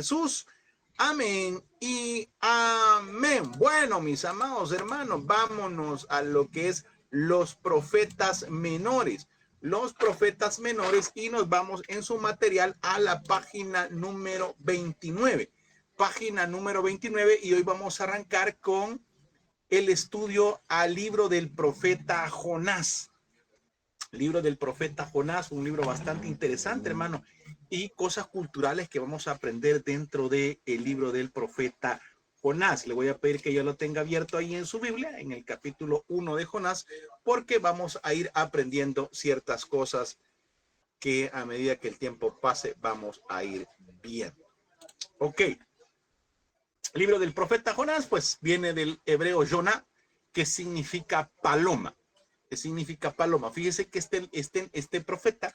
Jesús. Amén y amén. Bueno, mis amados hermanos, vámonos a lo que es los profetas menores. Los profetas menores, y nos vamos en su material a la página número 29. Página número 29, y hoy vamos a arrancar con el estudio al libro del profeta Jonás. Libro del profeta Jonás, un libro bastante interesante, hermano, y cosas culturales que vamos a aprender dentro del libro del profeta Jonás. Le voy a pedir que ya lo tenga abierto ahí en su Biblia, en el capítulo 1 de Jonás, porque vamos a ir aprendiendo ciertas cosas que a medida que el tiempo pase vamos a ir viendo. Ok. Libro del profeta Jonás, pues viene del hebreo Jonah, que significa paloma. Que significa paloma. Fíjese que este profeta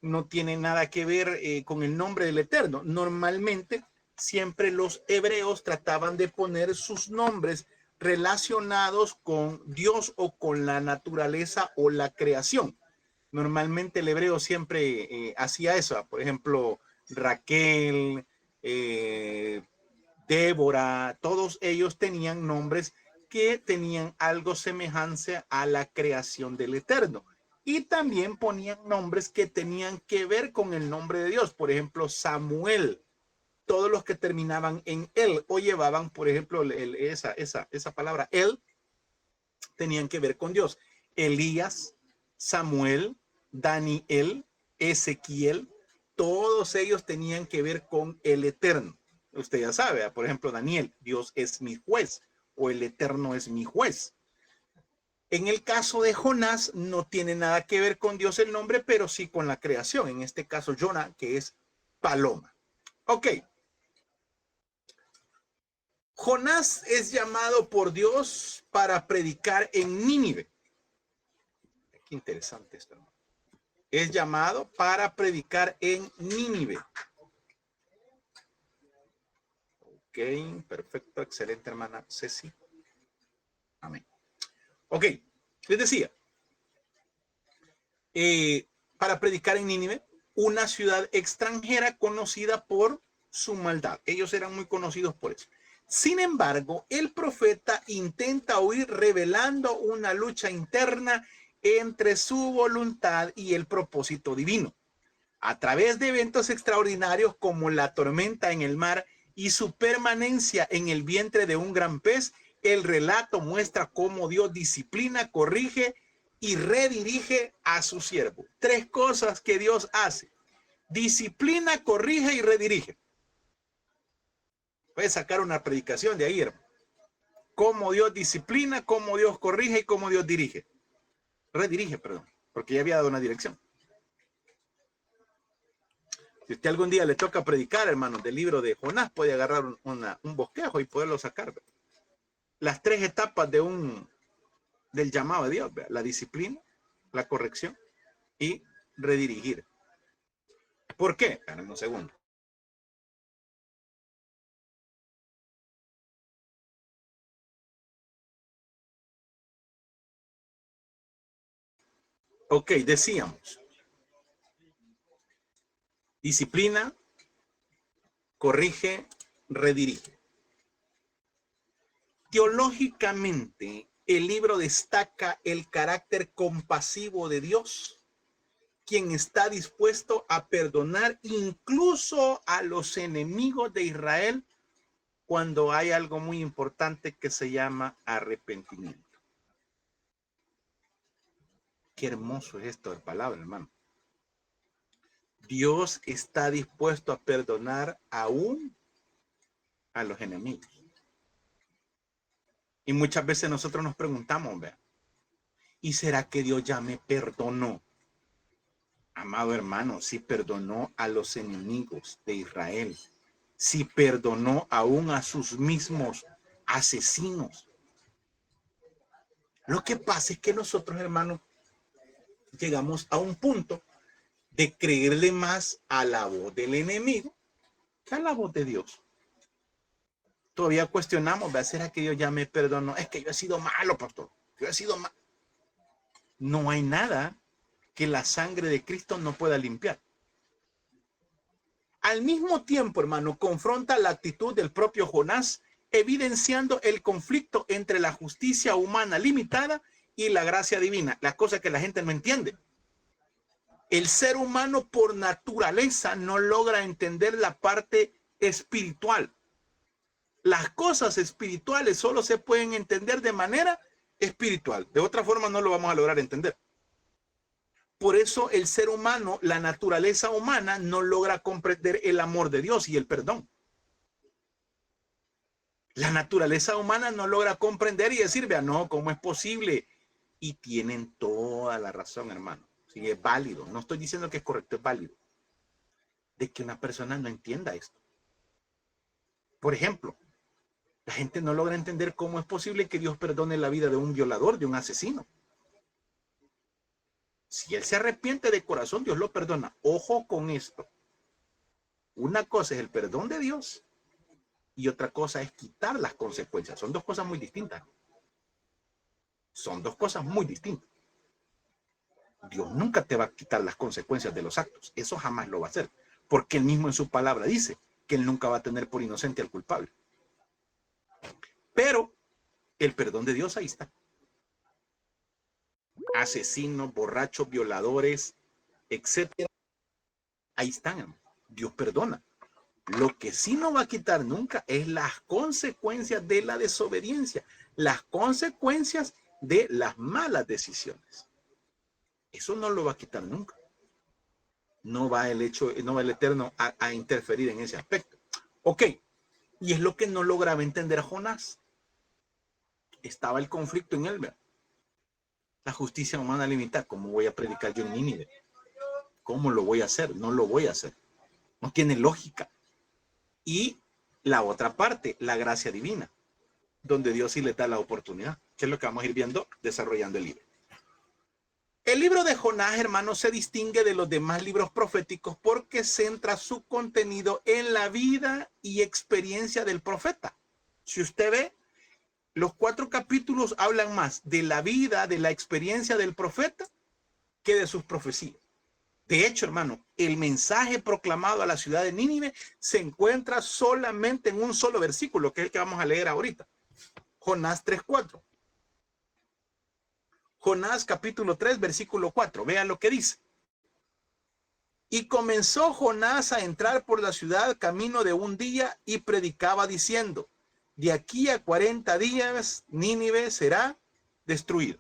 no tiene nada que ver con el nombre del Eterno. Normalmente, siempre los hebreos trataban de poner sus nombres relacionados con Dios o con la naturaleza o la creación. Normalmente el hebreo siempre hacía eso. Por ejemplo, Raquel, Débora, todos ellos tenían nombres que tenían algo semejante a la creación del Eterno. Y también ponían nombres que tenían que ver con el nombre de Dios. Por ejemplo, Samuel. Todos los que terminaban en él o llevaban, por ejemplo, esa palabra, él, tenían que ver con Dios. Elías, Samuel, Daniel, Ezequiel, todos ellos tenían que ver con el Eterno. Usted ya sabe, por ejemplo, Daniel, Dios es mi juez o el Eterno es mi juez. En el caso de Jonás no tiene nada que ver con Dios el nombre, pero sí con la creación. En este caso, Jonah, que es paloma. Ok. Jonás es llamado por Dios para predicar en Nínive. Qué interesante esto, hermano. Es llamado para predicar en Nínive. Ok, perfecto, excelente, hermana Ceci. Amén. Ok, les decía, para predicar en Nínive, una ciudad extranjera conocida por su maldad. Ellos eran muy conocidos por eso. Sin embargo, el profeta intenta huir revelando una lucha interna entre su voluntad y el propósito divino. A través de eventos extraordinarios como la tormenta en el mar y su permanencia en el vientre de un gran pez, el relato muestra cómo Dios disciplina, corrige y redirige a su siervo. Tres cosas que Dios hace: disciplina, corrige y redirige. Puedes sacar una predicación de ahí, hermano. Cómo Dios disciplina, cómo Dios corrige y cómo Dios dirige. Redirige, perdón, porque ya había dado una dirección. Si usted algún día le toca predicar, hermano, del libro de Jonás, puede agarrar un bosquejo y poderlo sacar. ¿Verdad? Las tres etapas del llamado de Dios: ¿verdad? La disciplina, la corrección y redirigir. ¿Por qué? En un segundo. Ok, decíamos: disciplina, corrige, redirige. Teológicamente, el libro destaca el carácter compasivo de Dios, quien está dispuesto a perdonar incluso a los enemigos de Israel cuando hay algo muy importante que se llama arrepentimiento. Qué hermoso es esto de palabra, hermano. Dios está dispuesto a perdonar aún a los enemigos. Y muchas veces nosotros nos preguntamos, ¿verdad? ¿Y será que Dios ya me perdonó? Amado hermano, si perdonó a los enemigos de Israel, si perdonó aún a sus mismos asesinos. Lo que pasa es que nosotros, hermanos, llegamos a un punto de creerle más a la voz del enemigo que a la voz de Dios. Todavía cuestionamos, ¿será que Dios ya me perdonó? Es que yo he sido malo, pastor. Yo he sido malo. No hay nada que la sangre de Cristo no pueda limpiar. Al mismo tiempo, hermano, confronta la actitud del propio Jonás, evidenciando el conflicto entre la justicia humana limitada y la gracia divina. La cosa que la gente no entiende. El ser humano por naturaleza no logra entender la parte espiritual. Las cosas espirituales solo se pueden entender de manera espiritual. De otra forma no lo vamos a lograr entender. Por eso el ser humano, la naturaleza humana, no logra comprender el amor de Dios y el perdón. La naturaleza humana no logra comprender y decir, vea, no, ¿cómo es posible? Y tienen toda la razón, hermano. Sí, es válido. No estoy diciendo que es correcto, es válido. De que una persona no entienda esto. Por ejemplo, la gente no logra entender cómo es posible que Dios perdone la vida de un violador, de un asesino. Si él se arrepiente de corazón, Dios lo perdona. Ojo con esto. Una cosa es el perdón de Dios y otra cosa es quitar las consecuencias. Son dos cosas muy distintas. Son dos cosas muy distintas. Dios nunca te va a quitar las consecuencias de los actos. Eso jamás lo va a hacer. Porque él mismo en su palabra dice que él nunca va a tener por inocente al culpable. Pero el perdón de Dios ahí está. Asesinos, borrachos, violadores, etcétera. Ahí están, hermano. Dios perdona. Lo que sí no va a quitar nunca es las consecuencias de la desobediencia, las consecuencias de las malas decisiones. Eso no lo va a quitar nunca. No va el Eterno a interferir en ese aspecto. Ok, y es lo que no lograba entender Jonás. Estaba el conflicto en él, ¿verdad? La justicia humana limitada. ¿Cómo voy a predicar yo en Nínive? ¿Cómo lo voy a hacer? No lo voy a hacer. No tiene lógica. Y la otra parte, la gracia divina, donde Dios sí le da la oportunidad, que es lo que vamos a ir viendo desarrollando el libro. El libro de Jonás, hermanos, se distingue de los demás libros proféticos porque centra su contenido en la vida y experiencia del profeta. Si usted ve, los 4 capítulos hablan más de la vida, de la experiencia del profeta, que de sus profecías. De hecho, hermano, el mensaje proclamado a la ciudad de Nínive se encuentra solamente en un solo versículo, que es el que vamos a leer ahorita. Jonás 3:4. Jonás capítulo 3, versículo 4. Vean lo que dice. Y comenzó Jonás a entrar por la ciudad camino de un día y predicaba diciendo, de aquí a 40 días Nínive será destruida.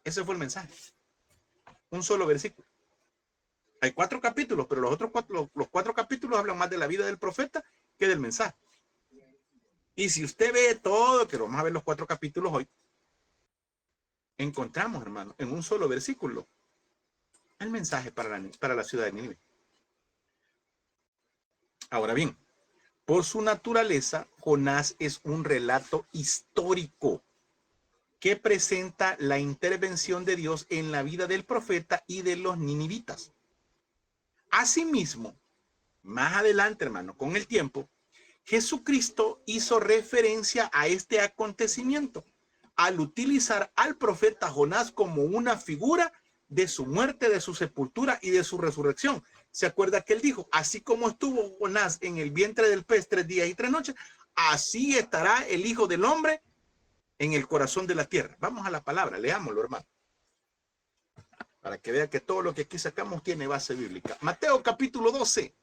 Ese fue el mensaje. Un solo versículo. Hay 4 capítulos, pero los 4 capítulos hablan más de la vida del profeta que del mensaje. Y si usted ve todo, que vamos a ver los 4 capítulos hoy, encontramos, hermano, en un solo versículo, el mensaje para la ciudad de Nínive. Ahora bien, por su naturaleza, Jonás es un relato histórico que presenta la intervención de Dios en la vida del profeta y de los ninivitas. Asimismo, más adelante, hermano, con el tiempo, Jesucristo hizo referencia a este acontecimiento al utilizar al profeta Jonás como una figura de su muerte, de su sepultura y de su resurrección. ¿Se acuerda que él dijo, así como estuvo Jonás en el vientre del pez 3 días y 3 noches, así estará el Hijo del Hombre en el corazón de la tierra? Vamos a la palabra, leámoslo, hermano, para que vea que todo lo que aquí sacamos tiene base bíblica. Mateo capítulo 12.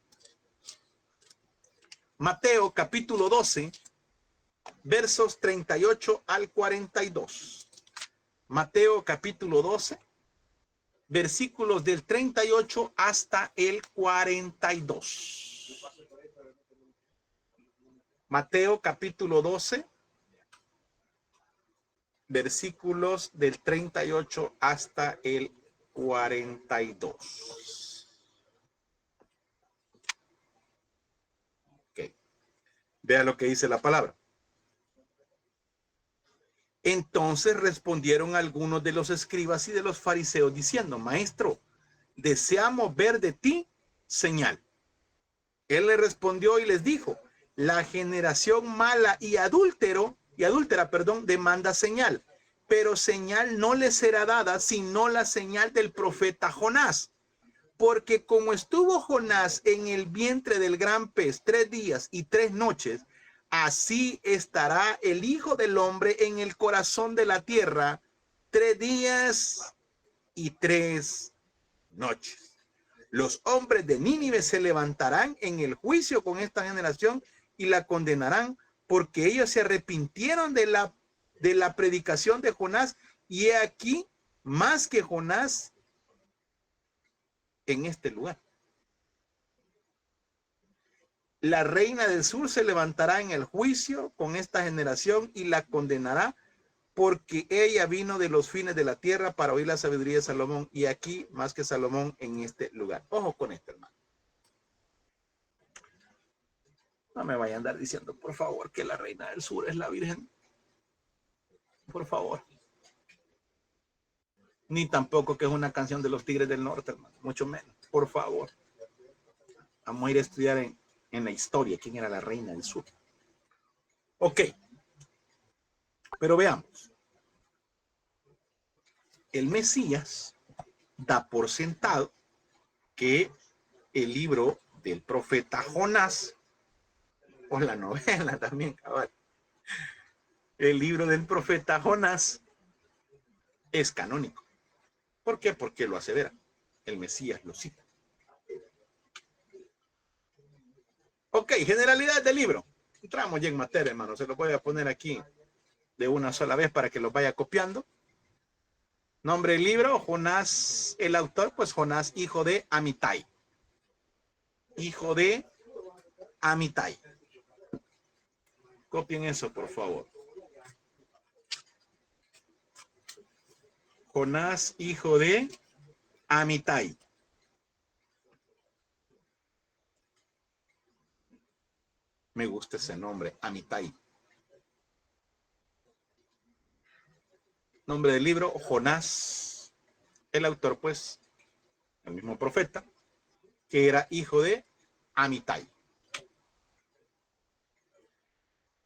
Mateo capítulo 12, versos 38 al 42. Mateo capítulo 12, versículos del 38 hasta el 42. Mateo capítulo 12, versículos del 38 hasta el 42. Okay. Vea lo que dice la palabra. Entonces respondieron algunos de los escribas y de los fariseos diciendo, Maestro, deseamos ver de ti señal. Él le respondió y les dijo, la generación mala y adúltera, demanda señal, pero señal no le será dada sino la señal del profeta Jonás. porque como estuvo Jonás en el vientre del gran pez 3 días y 3 noches, así estará el Hijo del Hombre en el corazón de la tierra 3 días y 3 noches. Los hombres de Nínive se levantarán en el juicio con esta generación y la condenarán, porque ellos se arrepintieron de la predicación de Jonás, y he aquí más que Jonás en este lugar. La reina del sur se levantará en el juicio con esta generación y la condenará, porque ella vino de los fines de la tierra para oír la sabiduría de Salomón, y aquí más que Salomón en este lugar. Ojo con esto, hermano. No me vayan a andar diciendo, por favor, que la reina del sur es la Virgen. Por favor. Ni tampoco que es una canción de los Tigres del Norte, hermano. Mucho menos. Por favor. Vamos a ir a estudiar en la historia quién era la reina del sur. Ok. Pero veamos. El Mesías da por sentado que el libro del profeta Jonás, o la novela también, cabal, el libro del profeta Jonás es canónico. ¿Por qué? Porque lo asevera. El Mesías lo cita. Ok, generalidad del libro. Entramos ya en materia, hermano. Se lo voy a poner aquí de una sola vez para que lo vaya copiando. Nombre del libro, Jonás, el autor, pues Jonás, hijo de Amitai. Hijo de Amitai. Copien eso, por favor. Jonás, hijo de Amitai. Me gusta ese nombre, Amitai. Nombre del libro, Jonás. El autor, pues, el mismo profeta, que era hijo de Amitai.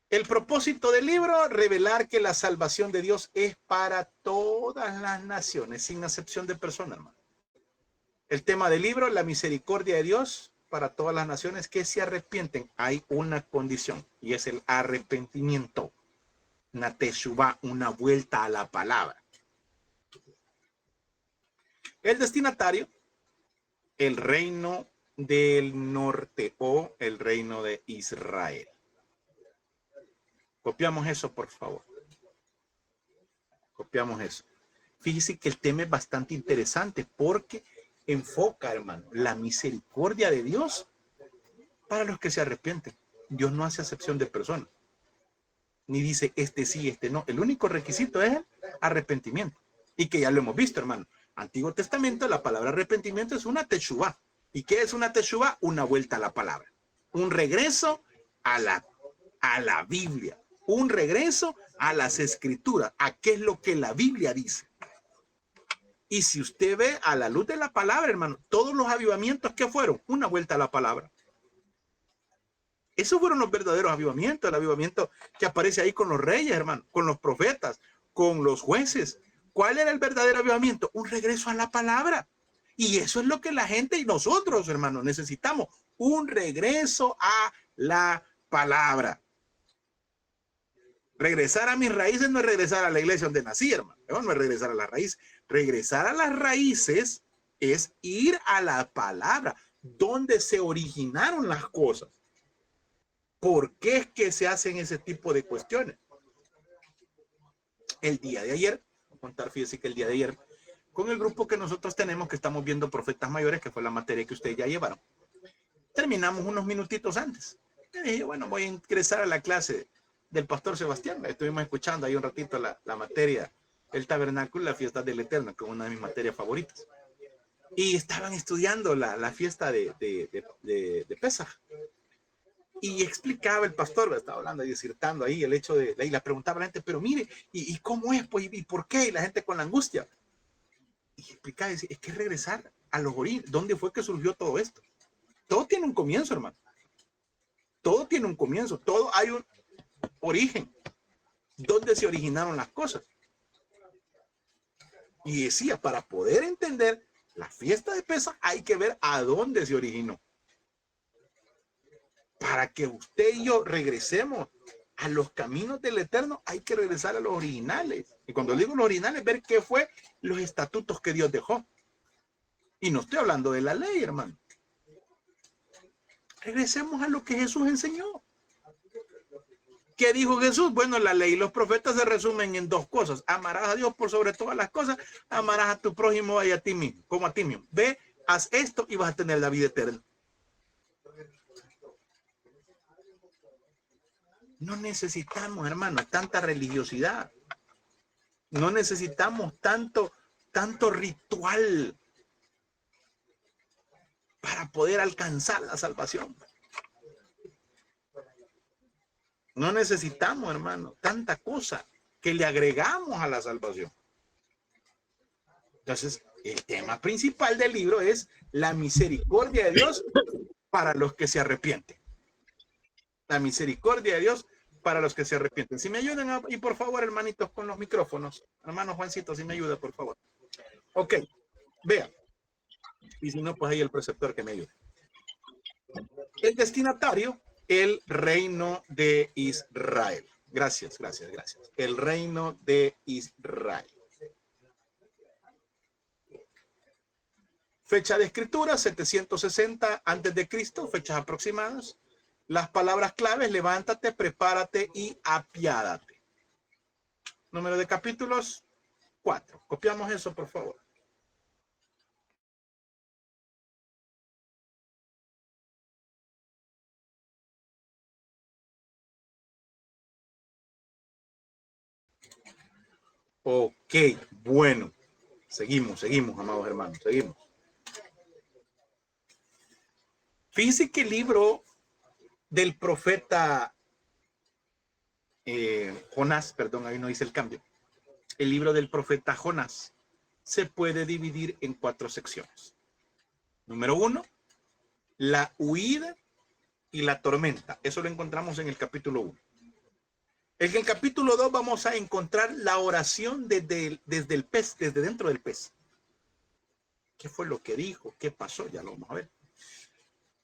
El propósito del libro, revelar que la salvación de Dios es para todas las naciones, sin excepción de persona, hermano. El tema del libro, la misericordia de Dios para todas las naciones que se arrepienten. Hay una condición y es el arrepentimiento. Una teshuvá, una vuelta a la palabra. El destinatario, el reino del norte o el reino de Israel. Copiamos eso, por favor. Copiamos eso. Fíjese que el tema es bastante interesante porque enfoca, hermano, la misericordia de Dios para los que se arrepienten. Dios no hace acepción de personas. Ni dice este sí, este no. El único requisito es el arrepentimiento. Y que ya lo hemos visto, hermano. Antiguo Testamento, la palabra arrepentimiento es una teshuvá. ¿Y qué es una teshuvá? Una vuelta a la palabra. Un regreso a la Biblia. Un regreso a las escrituras, a qué es lo que la Biblia dice. Y si usted ve a la luz de la palabra, hermano, todos los avivamientos que fueron, una vuelta a la palabra. Esos fueron los verdaderos avivamientos, el avivamiento que aparece ahí con los reyes, hermano, con los profetas, con los jueces. ¿Cuál era el verdadero avivamiento? Un regreso a la palabra. Y eso es lo que la gente y nosotros, hermano, necesitamos. Un regreso a la palabra. Regresar a mis raíces no es regresar a la iglesia donde nací, hermano. No es regresar a las raíces. Regresar a las raíces es ir a la palabra, donde se originaron las cosas. ¿Por qué es que se hacen ese tipo de cuestiones? El día de ayer, voy a contar, fíjese que el día de ayer, con el grupo que nosotros tenemos, que estamos viendo Profetas Mayores, que fue la materia que ustedes ya llevaron, terminamos unos minutitos antes. Y dije, bueno, voy a ingresar a la clase del pastor Sebastián. Estuvimos escuchando ahí un ratito la materia, el tabernáculo, la fiesta del Eterno, que es una de mis materias favoritas. Y estaban estudiando la fiesta de Pesaj. Y explicaba el pastor, estaba hablando y disertando ahí el hecho de, y le preguntaba a la gente, pero mire, ¿y cómo es? Pues, ¿y por qué? Y la gente con la angustia. Y explicaba, es que regresar a los orígenes. ¿Dónde fue que surgió todo esto? Todo tiene un comienzo, hermano. Todo tiene un comienzo. Todo hay un origen. ¿Dónde se originaron las cosas? Y decía, para poder entender La fiesta de Pesaj hay que ver a dónde se originó. Para que usted y yo regresemos a los caminos del Eterno, hay que regresar a los originales. Y cuando digo los originales, ver qué fue los estatutos que Dios dejó. Y no estoy hablando de la ley, hermano. Regresemos a lo que Jesús enseñó. ¿Qué dijo Jesús? Bueno, la ley y los profetas se resumen en dos cosas. Amarás a Dios por sobre todas las cosas, amarás a tu prójimo y a ti mismo, como a ti mismo. Ve, haz esto y vas a tener la vida eterna. No necesitamos, hermano, tanta religiosidad. No necesitamos tanto ritual para poder alcanzar la salvación. No necesitamos, hermano, tanta cosa que le agregamos a la salvación. Entonces, el tema principal del libro es la misericordia de Dios para los que se arrepienten. La misericordia de Dios para los que se arrepienten. Si me ayudan, y por favor, hermanitos, con los micrófonos. Hermano Juancito, si me ayuda, por favor. Ok, vean. Y si no, pues ahí el preceptor que me ayude. El destinatario, el reino de Israel. Gracias, gracias, gracias. El reino de Israel. Fecha de escritura, 760 antes de Cristo, fechas aproximadas. Las palabras claves: levántate, prepárate y apiádate. Número de capítulos, 4. Copiamos eso, por favor. Ok, bueno. Seguimos, amados hermanos, seguimos. Fíjense que el libro del profeta Jonás, perdón, ahí no hice el cambio. El libro del profeta Jonás se puede dividir en 4 secciones. Número 1, la huida y la tormenta. Eso lo encontramos en el capítulo 1. En el capítulo 2 vamos a encontrar la oración desde el pez, desde dentro del pez. ¿Qué fue lo que dijo? ¿Qué pasó? Ya lo vamos a ver.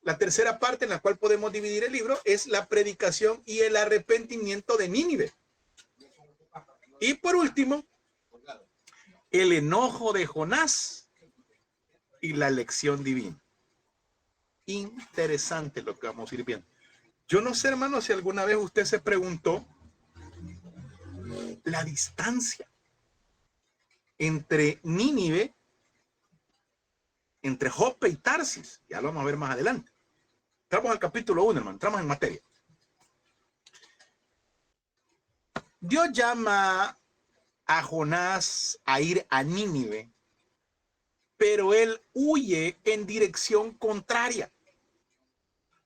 La tercera parte en la cual podemos dividir el libro es la predicación y el arrepentimiento de Nínive. Y por último, el enojo de Jonás y la lección divina. Interesante lo que vamos a ir viendo. Yo no sé, hermano, si alguna vez usted se preguntó la distancia entre Nínive, entre Jope y Tarsis. Ya lo vamos a ver más adelante. Entramos al capítulo 1, hermano. Entramos en materia. Dios llama a Jonás a ir a Nínive, pero él huye en dirección contraria.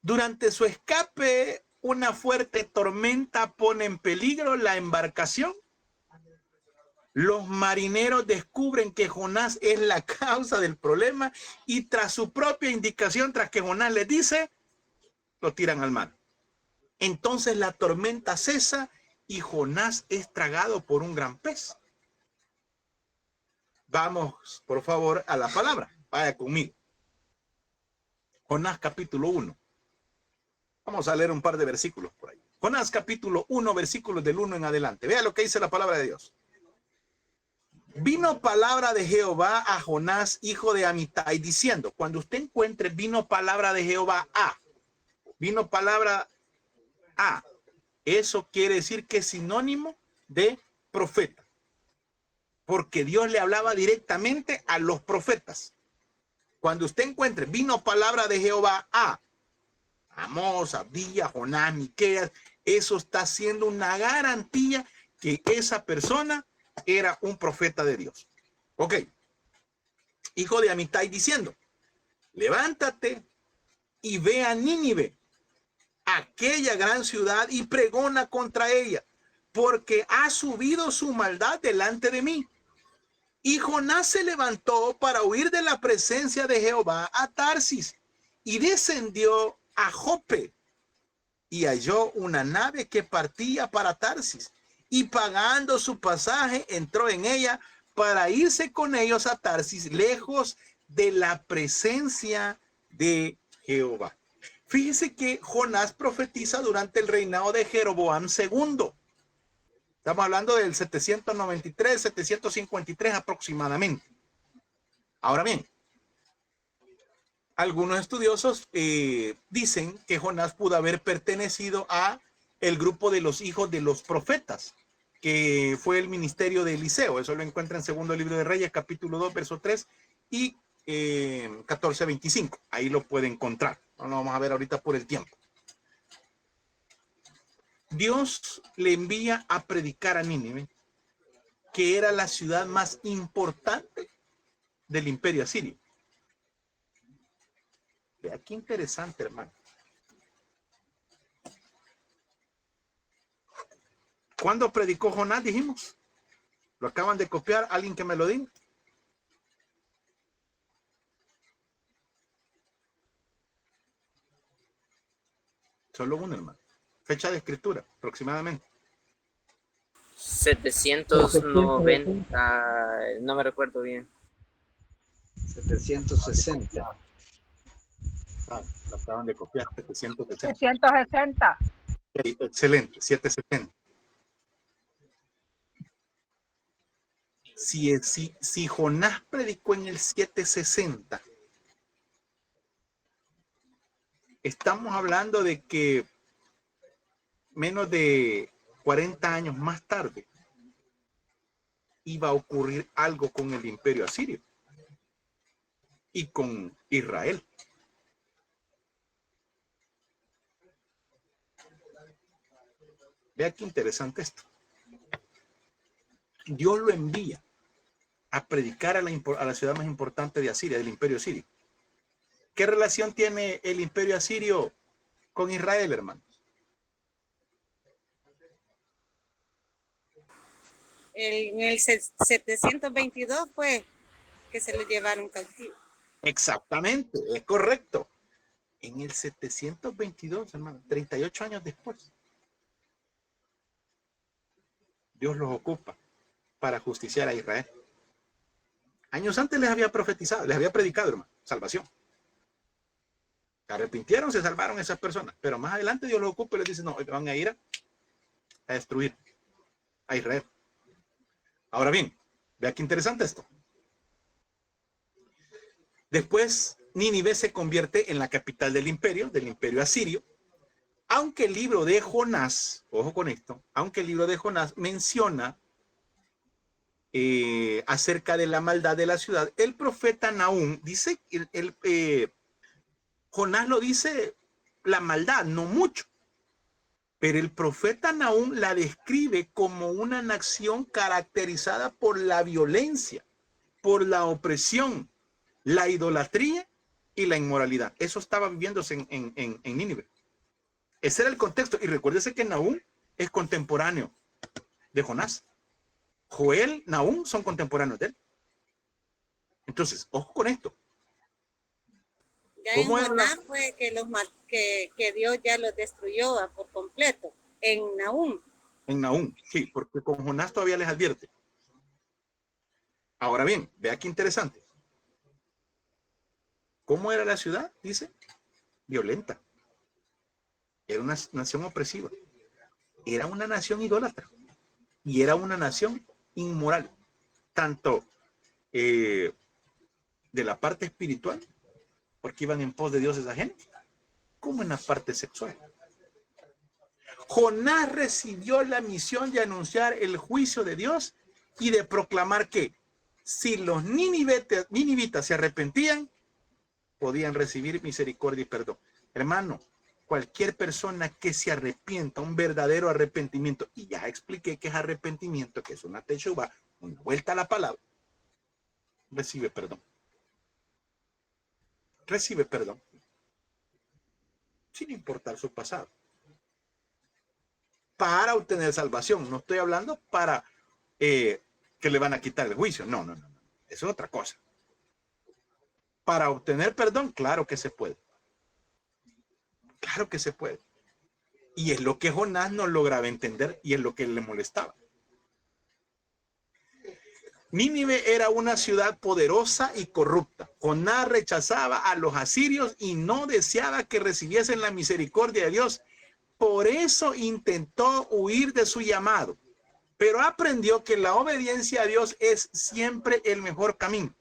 Durante su escape, una fuerte tormenta pone en peligro la embarcación. Los marineros descubren que Jonás es la causa del problema y tras su propia indicación, tras que Jonás les dice, lo tiran al mar. Entonces la tormenta cesa y Jonás es tragado por un gran pez. Vamos, por favor, a la palabra. Vaya conmigo. Jonás capítulo 1. Vamos a leer un par de versículos por ahí. Jonás capítulo 1, versículos del 1 en adelante. Vea lo que dice la palabra de Dios. Vino palabra de Jehová a Jonás, hijo de Amitai, diciendo, cuando usted encuentre vino palabra de Jehová a, vino palabra a, eso quiere decir que es sinónimo de profeta, porque Dios le hablaba directamente a los profetas. Cuando usted encuentre vino palabra de Jehová a Amós, Abdías, Jonás, Miqueas, eso está siendo una garantía que esa persona era un profeta de Dios. Ok. Hijo de Amitai diciendo, levántate y ve a Nínive, aquella gran ciudad, y pregona contra ella, porque ha subido su maldad delante de mí. Y Jonás se levantó para huir de la presencia de Jehová a Tarsis y descendió a Jope y halló una nave que partía para Tarsis. Y pagando su pasaje, entró en ella para irse con ellos a Tarsis, lejos de la presencia de Jehová. Fíjese que Jonás profetiza durante el reinado de Jeroboam II. Estamos hablando del 793, 753 aproximadamente. Ahora bien, algunos estudiosos dicen que Jonás pudo haber pertenecido a el grupo de los hijos de los profetas, que fue el ministerio de Eliseo. Eso lo encuentra en Segundo Libro de Reyes, capítulo 2, verso 3 y 14:25. Ahí lo puede encontrar. No lo vamos a ver ahorita por el tiempo. Dios le envía a predicar a Nínive, que era la ciudad más importante del imperio asirio. Vea qué interesante, hermano. ¿Cuándo predicó Jonás? Dijimos. ¿Lo acaban de copiar? ¿Alguien que me lo diga? Solo uno, hermano. Fecha de escritura, aproximadamente. 790, no me recuerdo bien. 760. Lo acaban de copiar, 760. 760. Okay, excelente, 770. Si Jonás predicó en el 760, estamos hablando de que menos de 40 años más tarde iba a ocurrir algo con el imperio asirio y con Israel. Vea qué interesante esto. Dios lo envía a predicar a la ciudad más importante de Asiria, del imperio asirio. ¿Qué relación tiene el imperio asirio con Israel, hermano? En el 722 fue que se lo llevaron cautivo. Exactamente, es correcto. En el 722, hermano, 38 años después, Dios los ocupa para justiciar a Israel. Años antes les había profetizado, les había predicado, hermano, salvación. Se arrepintieron, se salvaron esas personas, pero más adelante Dios los ocupa y les dice, no, van a ir a destruir a Israel. Ahora bien, vea qué interesante esto. Después, Nínive se convierte en la capital del imperio asirio, aunque el libro de Jonás, ojo con esto, aunque el libro de Jonás menciona acerca de la maldad de la ciudad, el profeta Nahum dice, Jonás lo dice la maldad, no mucho, pero el profeta Nahum la describe como una nación caracterizada por la violencia, por la opresión, la idolatría y la inmoralidad. Eso estaba viviéndose en Nínive. Ese era el contexto. Y recuérdese que Nahum es contemporáneo de Jonás. Joel, Nahum son contemporáneos de él. Entonces, ojo con esto. Ya en Jonás fue que Dios ya los destruyó por completo. En Nahum. En Nahum, sí, porque con Jonás todavía les advierte. Ahora bien, vea qué interesante. ¿Cómo era la ciudad? Dice, violenta. Era una nación opresiva. Era una nación idólatra. Y era una nación inmoral. Tanto de la parte espiritual, porque iban en pos de dioses ajenos, como en la parte sexual. Jonás recibió la misión de anunciar el juicio de Dios y de proclamar que si los ninivitas se arrepentían, podían recibir misericordia y perdón. Hermano, cualquier persona que se arrepienta, un verdadero arrepentimiento, y ya expliqué que es arrepentimiento, que es una teshuva, una vuelta a la palabra, recibe perdón. Recibe perdón, sin importar su pasado, para obtener salvación. No estoy hablando para que le van a quitar el juicio. No. Eso es otra cosa. Para obtener perdón, claro que se puede. Claro que se puede. Y es lo que Jonás no lograba entender y es lo que le molestaba. Nínive era una ciudad poderosa y corrupta. Jonás rechazaba a los asirios y no deseaba que recibiesen la misericordia de Dios. Por eso intentó huir de su llamado, pero aprendió que la obediencia a Dios es siempre el mejor camino.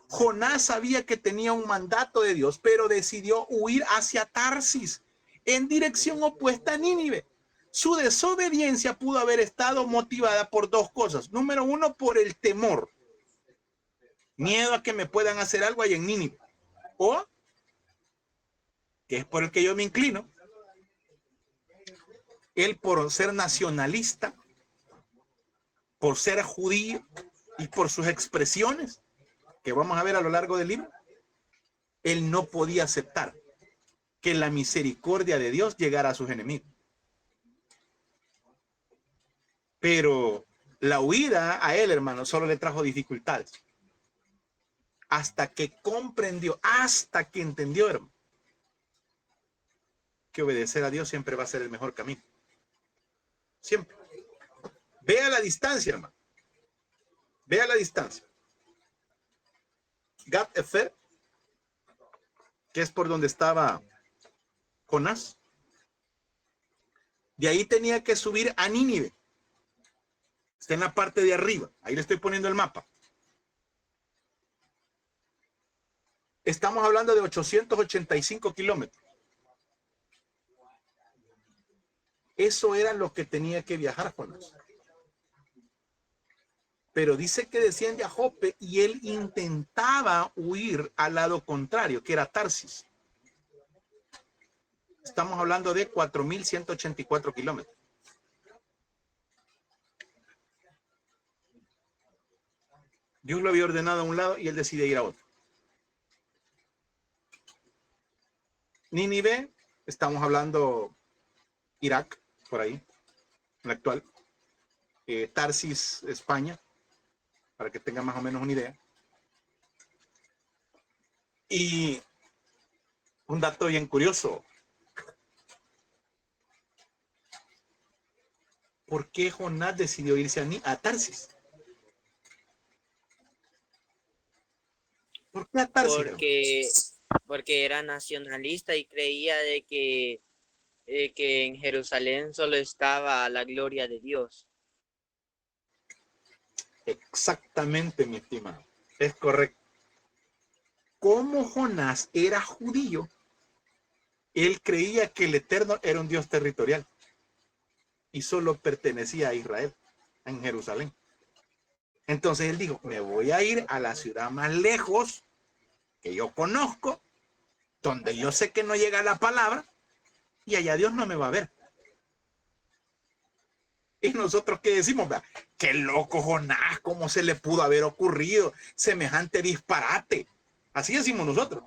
Jonás sabía que tenía un mandato de Dios, pero decidió huir hacia Tarsis, en dirección opuesta a Nínive. Su desobediencia pudo haber estado motivada por dos cosas. Número uno, por el temor. Miedo a que me puedan hacer algo ahí en Nínive. O, que es por el que yo me inclino, él por ser nacionalista, por ser judío y por sus expresiones, que vamos a ver a lo largo del libro, él no podía aceptar que la misericordia de Dios llegara a sus enemigos. Pero la huida a él, hermano, solo le trajo dificultades. Hasta que comprendió, hasta que entendió, hermano, que obedecer a Dios siempre va a ser el mejor camino. Siempre. Vea la distancia, hermano. Vea la distancia. Gat Efer, que es por donde estaba Jonás. De ahí tenía que subir a Nínive. Está en la parte de arriba. Ahí le estoy poniendo el mapa. Estamos hablando de 885 kilómetros. Eso era lo que tenía que viajar Jonás. Pero dice que desciende a Jope y él intentaba huir al lado contrario, que era Tarsis. Estamos hablando de 4.184 kilómetros. Dios lo había ordenado a un lado y él decide ir a otro. Nínive, estamos hablando Irak, por ahí, la actual. Tarsis, España, para que tengan más o menos una idea. Y un dato bien curioso. ¿Por qué Jonás decidió irse a Tarsis? ¿Por qué a Tarsis? Porque era nacionalista y creía de que en Jerusalén solo estaba la gloria de Dios. Exactamente, mi estimado. Es correcto. Como Jonás era judío, él creía que el Eterno era un Dios territorial y solo pertenecía a Israel, en Jerusalén. Entonces él dijo, me voy a ir a la ciudad más lejos que yo conozco, donde yo sé que no llega la palabra, y allá Dios no me va a ver. Y nosotros, ¿qué decimos? Qué loco Jonás, ¿cómo se le pudo haber ocurrido semejante disparate? Así decimos nosotros.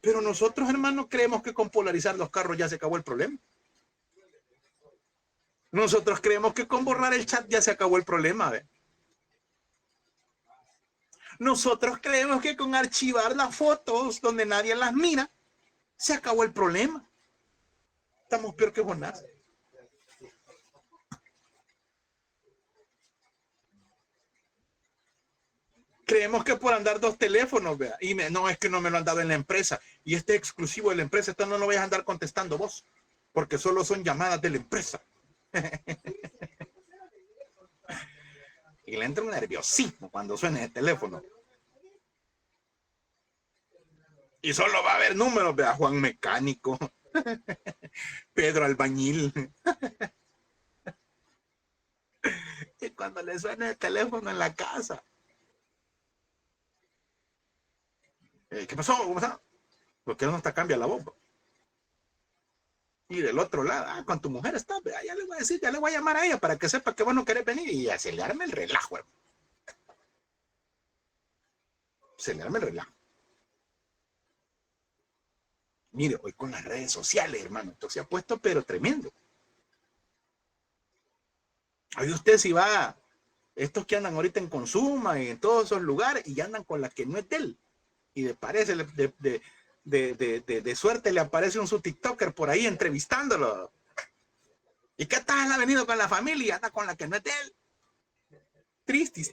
Pero nosotros, hermanos, creemos que con polarizar los carros ya se acabó el problema. Nosotros creemos que con borrar el chat ya se acabó el problema. ¿Ve? Nosotros creemos que con archivar las fotos donde nadie las mira, se acabó el problema. Estamos peor que Jonás. Creemos que por andar dos teléfonos, vea, y no, es que no me lo han dado en la empresa, y este es exclusivo de la empresa, esto no lo vayas a andar contestando vos, porque solo son llamadas de la empresa. Y le entra un nerviosismo cuando suena el teléfono. Y solo va a haber números, vea, Juan Mecánico, Pedro Albañil. Y cuando le suena el teléfono en la casa, ¿qué pasó? ¿Cómo está? Porque no está, cambia la bomba. Y del otro lado, con tu mujer está, ya le voy a decir, ya le voy a llamar a ella para que sepa que vos no querés venir, y ya se le arma el relajo, hermano. Se le arma el relajo. Mire, hoy con las redes sociales, hermano, esto se ha puesto pero tremendo. Hoy usted si va, estos que andan ahorita en Consuma y en todos esos lugares, y andan con la que no es de él, y de parece de suerte le aparece un su TikToker por ahí entrevistándolo. ¿Y qué tal? Ha venido con la familia, anda con la que no es de él. Tristis.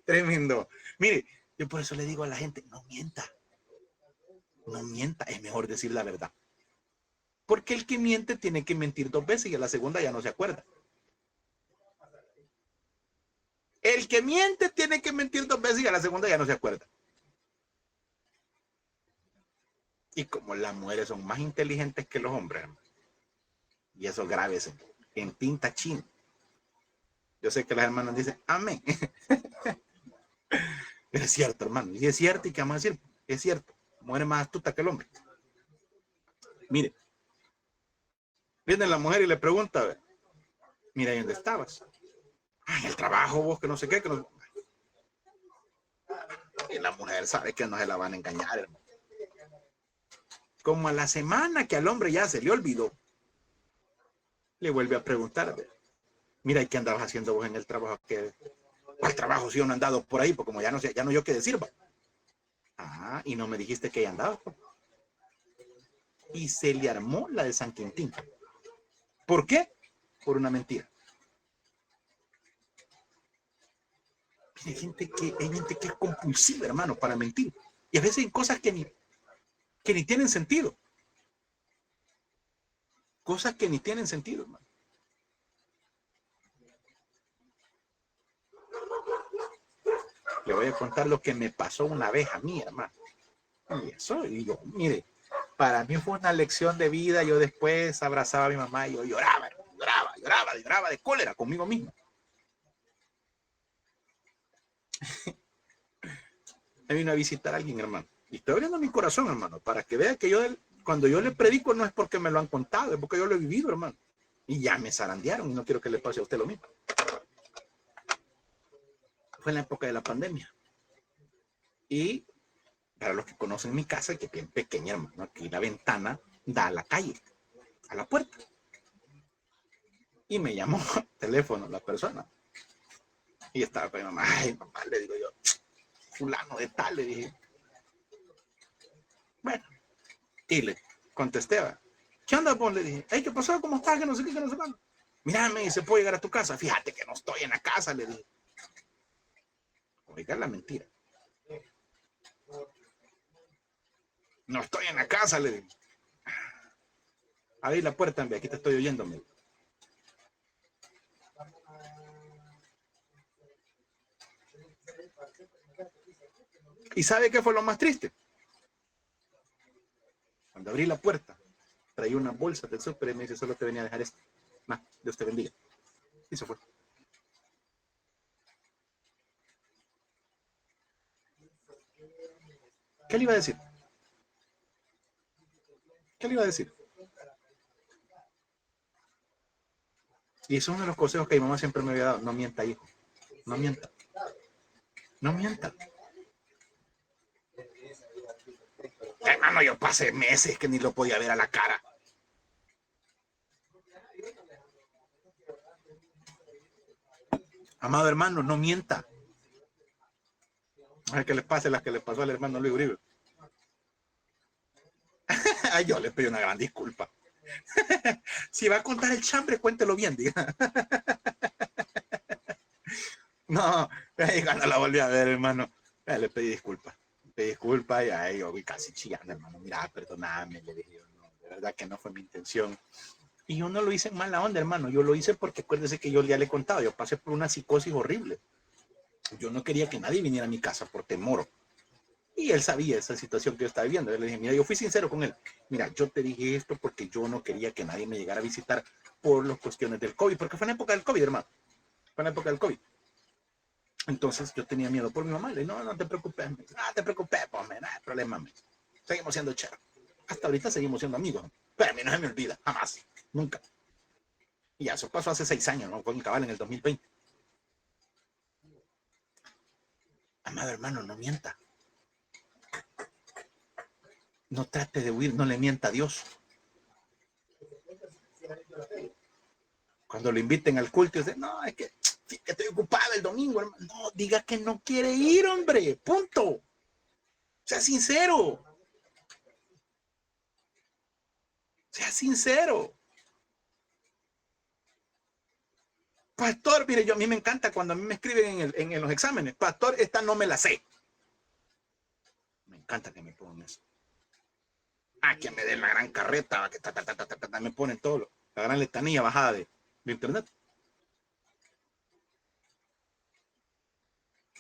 Tremendo. Mire, yo por eso le digo a la gente, no mienta. No mienta, es mejor decir la verdad. Porque el que miente tiene que mentir 2 veces y a la segunda ya no se acuerda. El que miente tiene que mentir 2 veces y a la segunda ya no se acuerda. Y como las mujeres son más inteligentes que los hombres, y eso grábese en tinta china. Yo sé que las hermanas dicen, amén. Pero es cierto, hermano. Y es cierto, ¿y qué vamos a decir? Es cierto. Mujer más astuta que el hombre. Mire, viene la mujer y le pregunta, mira, ¿y dónde estabas? En el trabajo, vos, que no sé qué. Que no... Y la mujer sabe que no se la van a engañar, hermano. Como a la semana que al hombre ya se le olvidó, le vuelve a preguntar, mira, ¿y qué andabas haciendo vos en el trabajo? ¿Cuál trabajo si yo no he andado por ahí? Porque como ya no sé, ya no yo qué decir, va. Ah, y no me dijiste que ya andabas. Y se le armó la de San Quintín. ¿Por qué? Por una mentira. Hay gente que es compulsiva, hermano, para mentir. Y a veces hay cosas que ni tienen sentido. Cosas que ni tienen sentido, hermano. Le voy a contar lo que me pasó una vez a mí, hermano. Y eso, y yo, mire, para mí fue una lección de vida. Yo después abrazaba a mi mamá y yo lloraba de cólera conmigo mismo. Me vino a visitar a alguien, hermano. Y estoy abriendo mi corazón, hermano, para que vea que cuando yo le predico no es porque me lo han contado, es porque yo lo he vivido, hermano. Y ya me zarandearon y no quiero que le pase a usted lo mismo. Fue en la época de la pandemia. Y para los que conocen mi casa, que es bien pequeña, hermano, aquí la ventana da a la calle, a la puerta. Y me llamó teléfono la persona. Y estaba con mi mamá, ay, mamá, le digo yo, fulano de tal, le dije. Bueno, y le contesté, ¿qué onda, vos? Le dije, hey, ¿qué pasó? ¿Cómo estás? Que no sé qué, que no sé cuándo. Mira, me dice, ¿puedo llegar a tu casa? Fíjate que no estoy en la casa, le dije. Oiga la mentira. No estoy en la casa, le dije. Abrí la puerta, aquí te estoy oyéndome. ¿Y sabe qué fue lo más triste? Cuando abrí la puerta, traía una bolsa del súper y me dice, solo te venía a dejar esto. Nah, Dios te bendiga. Y eso fue. ¿Qué le iba a decir? ¿Qué le iba a decir? Y eso es uno de los consejos que mi mamá siempre me había dado. No mienta, hijo. No mienta. No mienta. Hermano, yo pasé meses que ni lo podía ver a la cara. Amado hermano, no mienta. A ver que les pase las que le pasó al hermano Luis Uribe. Yo le pido una gran disculpa. Si va a contar el chambre, cuéntelo bien, diga. No, no la volví a ver, hermano. Le pedí disculpas. Pedí disculpas y ahí yo vi casi chillando, hermano. Mira, perdóname, le dije yo, no, de verdad que no fue mi intención. Y yo no lo hice en mala onda, hermano. Yo lo hice porque acuérdese que yo ya le he contado, yo pasé por una psicosis horrible. Yo no quería que nadie viniera a mi casa por temor. Y él sabía esa situación que yo estaba viviendo. Yo le dije, mira, yo fui sincero con él. Mira, yo te dije esto porque yo no quería que nadie me llegara a visitar por las cuestiones del COVID, porque fue en la época del COVID, hermano. Fue en la época del COVID. Entonces yo tenía miedo por mi mamá. Le dije, no te preocupes, no te preocupes, pues, no hay problema. Seguimos siendo cheros. Hasta ahorita seguimos siendo amigos. Pero a mí no se me olvida, jamás, nunca. Y ya, eso pasó hace 6 años, ¿no? Fue en cabal en el 2020. Amado hermano, no mienta. No trate de huir, no le mienta a Dios. Cuando lo inviten al culto, dice, no, es que estoy ocupado el domingo, hermano. No, diga que no quiere ir, hombre, punto. Sea sincero. Sea sincero. Pastor, mire, a mí me encanta cuando a mí me escriben en los exámenes. Pastor, esta no me la sé. Me encanta que me pongan eso. Que me den la gran carreta, que me ponen todo, la gran letanía bajada de internet.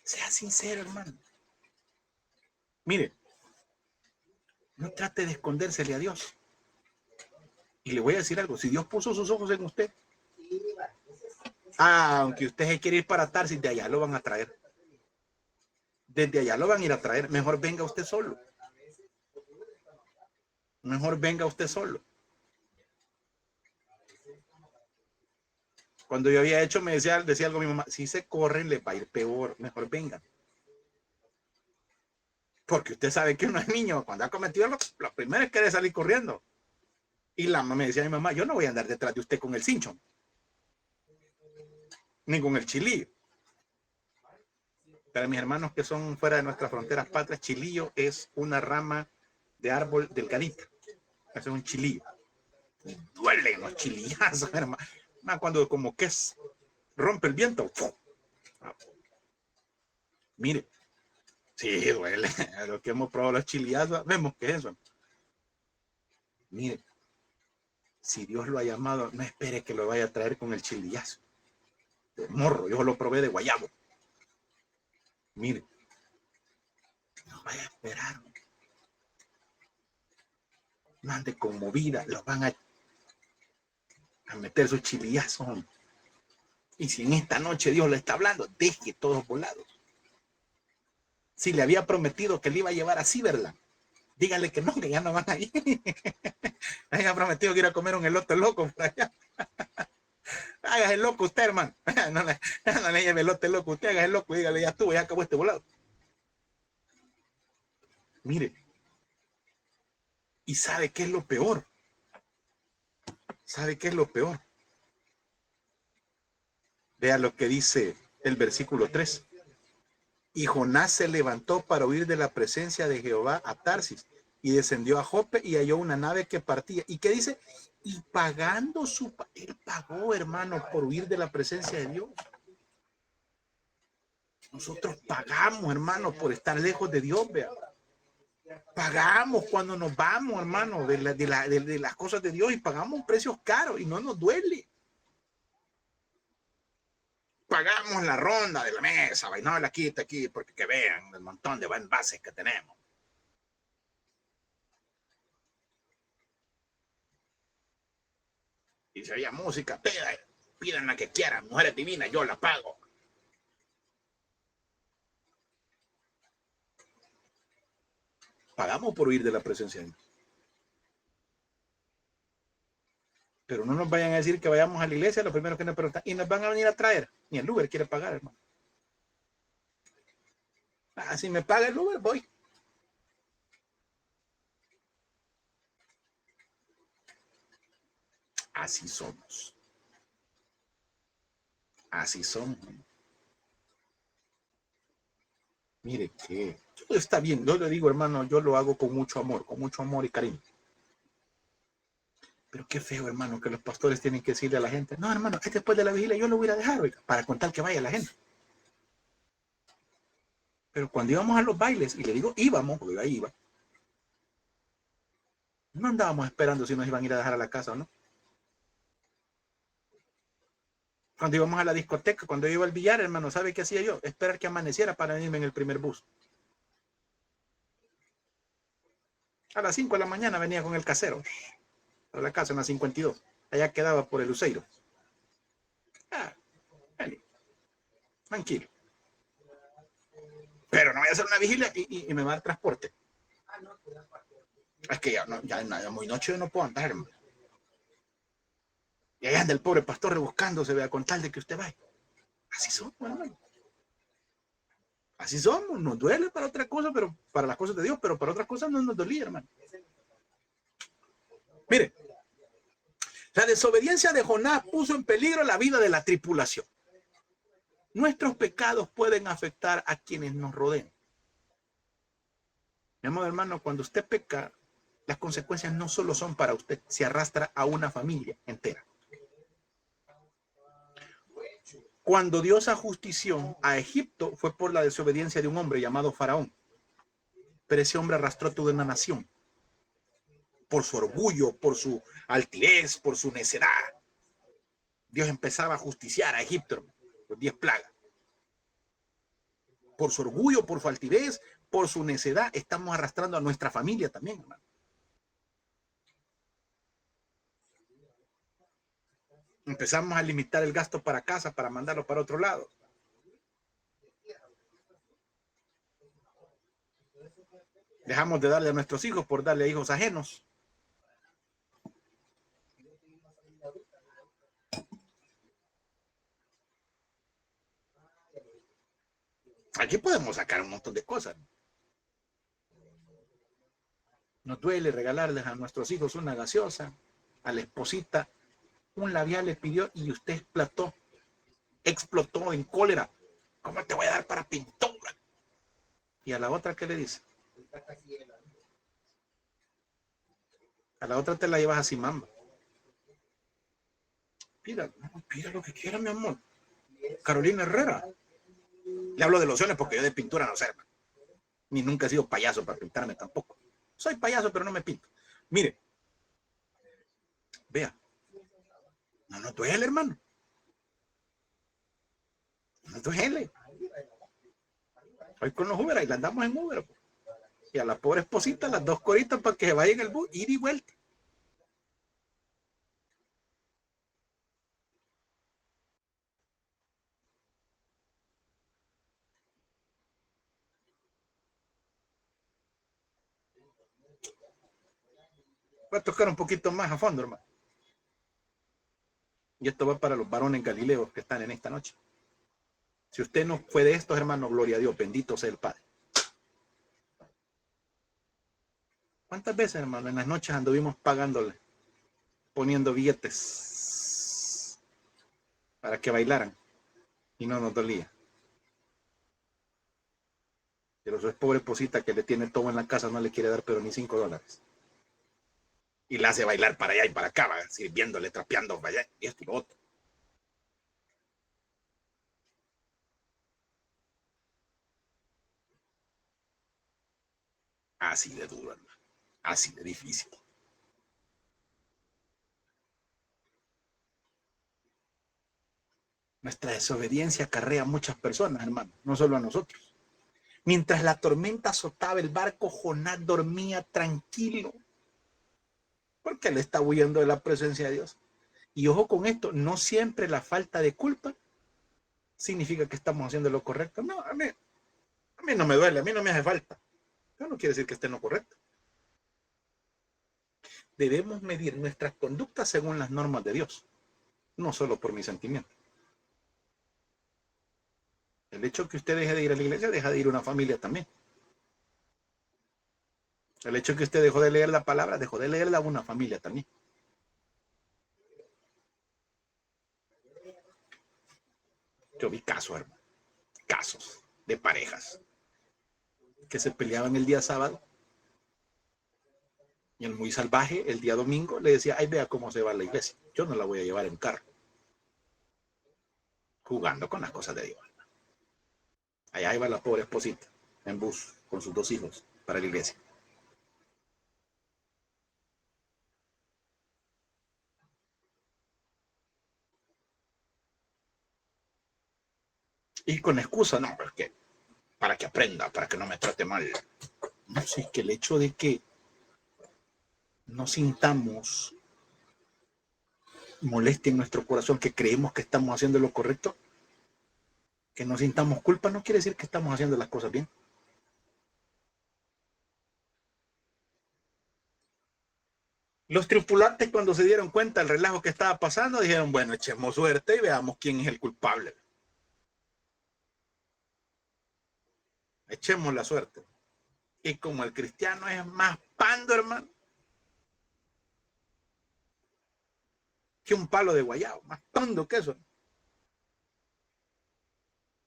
Sea sincero, hermano. Mire, no trate de escondérsele a Dios. Y le voy a decir algo, si Dios puso sus ojos en usted, aunque usted se quiere ir para Tarsis, de allá lo van a traer. Desde allá lo van a ir a traer. Mejor venga usted solo. Mejor venga usted solo. Cuando yo había hecho, decía algo mi mamá, si se corren les va a ir peor, mejor vengan. Porque usted sabe que uno es niño, cuando ha cometido algo, lo primero es querer salir corriendo. Y la mamá me decía a mi mamá, yo no voy a andar detrás de usted con el cincho, ni con el chilillo. Para mis hermanos que son fuera de nuestras fronteras patrias, chilillo es una rama de árbol delgadita. Eso es un chilillo. Duelen los chilillazos, hermano. Cuando como que rompe el viento. Mire, sí, duele. Lo que hemos probado los chilillazos, vemos que es eso. Mire, si Dios lo ha llamado, no espere que lo vaya a traer con el chilillazo. De morro, yo lo probé de guayabo. Mire, no vaya a esperar. No ande conmovida, los van a meter sus chilillazos. Y si en esta noche Dios le está hablando, deje todos volados. Si le había prometido que le iba a llevar así, ¿verdad? Dígale que no, que ya no van a ir. Le había prometido que ir a comer un elote loco por allá. Hágase el loco usted, hermano. No le lleve elote loco usted, hágase el loco y dígale, ya estuvo, ya acabó este volado. Mire. ¿Y sabe qué es lo peor? ¿Sabe qué es lo peor? Vea lo que dice el versículo 3. Y Jonás se levantó para huir de la presencia de Jehová a Tarsis y descendió a Jope y halló una nave que partía. ¿Y qué dice? Y pagando él pagó, hermano, por huir de la presencia de Dios. Nosotros pagamos, hermano, por estar lejos de Dios, vea. Pagamos cuando nos vamos, hermano, de las cosas de Dios y pagamos precios caros y no nos duele. Pagamos la ronda de la mesa, no la quita aquí porque que vean el montón de envases que tenemos. Y si había música, pidan la que quieran, mujeres divinas, yo la pago. Pagamos por huir de la presencia de Dios. Pero no nos vayan a decir que vayamos a la iglesia, lo primero que nos preguntan, y nos van a venir a traer. Ni el Uber quiere pagar, hermano. Si me paga el Uber, voy. Así somos. Así somos. Mire que está bien, yo le digo, hermano, yo lo hago con mucho amor y cariño. Pero qué feo, hermano, que los pastores tienen que decirle a la gente, no, hermano, es después de la vigilia yo lo voy a dejar, oiga, para contar que vaya la gente. Pero cuando íbamos a los bailes, y le digo íbamos, porque yo ahí iba, no andábamos esperando si nos iban a ir a dejar a la casa o no. Cuando íbamos a la discoteca, cuando yo iba al billar, hermano, ¿sabe qué hacía yo? Esperar que amaneciera para venirme en el primer bus. A las 5 de la mañana venía con el casero a la casa en la 52. Allá quedaba por el Luceiro. Tranquilo. Pero no voy a hacer una vigilia y me va a dar transporte. Es que ya muy noche yo no puedo andar, hermano. Y allá anda el pobre pastor rebuscándose, vea, con tal de que usted vaya. Así somos, hermano. Así somos. Nos duele para otra cosa, pero para las cosas de Dios, pero para otras cosas no nos dolía, hermano. Mire, la desobediencia de Jonás puso en peligro la vida de la tripulación. Nuestros pecados pueden afectar a quienes nos rodean. Mi amado hermano, cuando usted peca, las consecuencias no solo son para usted, se arrastra a una familia entera. Cuando Dios ajustició a Egipto fue por la desobediencia de un hombre llamado Faraón. Pero ese hombre arrastró toda una nación por su orgullo, por su altivez, por su necedad. Dios empezaba a justiciar a Egipto, los 10 plagas. Por su orgullo, por su altivez, por su necedad, estamos arrastrando a nuestra familia también, hermano. Empezamos a limitar el gasto para casa, para mandarlo para otro lado. Dejamos de darle a nuestros hijos por darle a hijos ajenos. Aquí podemos sacar un montón de cosas. Nos duele regalarles a nuestros hijos una gaseosa, a la esposita un labial le pidió y usted explotó en cólera. ¿Cómo te voy a dar para pintura? Y a la otra, ¿qué le dice? A la otra te la llevas así, mamba. Pida lo que quiera, mi amor. Carolina Herrera. Le hablo de lociones porque yo de pintura no sé, hermano. Ni nunca he sido payaso para pintarme tampoco. Soy payaso, pero no me pinto. Mire. Vea. No duele, hermano. No duele. Hoy con los Uber, ahí la andamos en Uber. Y a la pobre esposita, las 2 coritas para que se vaya en el bus, ir y vuelta. Voy a tocar un poquito más a fondo, hermano. Y esto va para los varones galileos que están en esta noche. Si usted no fue de estos, hermanos, gloria a Dios, bendito sea el Padre. ¿Cuántas veces, hermano, en las noches anduvimos pagándole, poniendo billetes para que bailaran y no nos dolía? Pero su pobre esposita que le tiene todo en la casa no le quiere dar pero ni $5. Y la hace bailar para allá y para acá, ¿va? Sirviéndole, trapeando para allá, y esto y lo otro. Así de duro, hermano. Así de difícil. Nuestra desobediencia acarrea a muchas personas, hermano, no solo a nosotros. Mientras la tormenta azotaba el barco, Jonás dormía tranquilo, porque él está huyendo de la presencia de Dios. Y ojo con esto, no siempre la falta de culpa significa que estamos haciendo lo correcto. No, a mí no me duele, a mí no me hace falta. Eso no quiere decir que esté en lo correcto. Debemos medir nuestras conductas según las normas de Dios, no solo por mis sentimientos. El hecho que usted deje de ir a la iglesia, deja de ir a una familia también. El hecho que usted dejó de leer la palabra, dejó de leerla a una familia también. Yo vi casos, hermano, casos de parejas que se peleaban el día sábado y el muy salvaje el día domingo le decía, ay, vea cómo se va a la iglesia, yo no la voy a llevar en carro, jugando con las cosas de Dios. Allá iba la pobre esposita en bus con sus 2 hijos para la iglesia. Y con excusa, no, porque para que aprenda, para que no me trate mal. No sé, es que el hecho de que no sintamos molestia en nuestro corazón, que creemos que estamos haciendo lo correcto, que no sintamos culpa, no quiere decir que estamos haciendo las cosas bien. Los tripulantes, cuando se dieron cuenta del relajo que estaba pasando, dijeron, bueno, echemos suerte y veamos quién es el culpable. Echemos la suerte. Y como el cristiano es más pando, hermano, que un palo de guayabo, más pando que eso.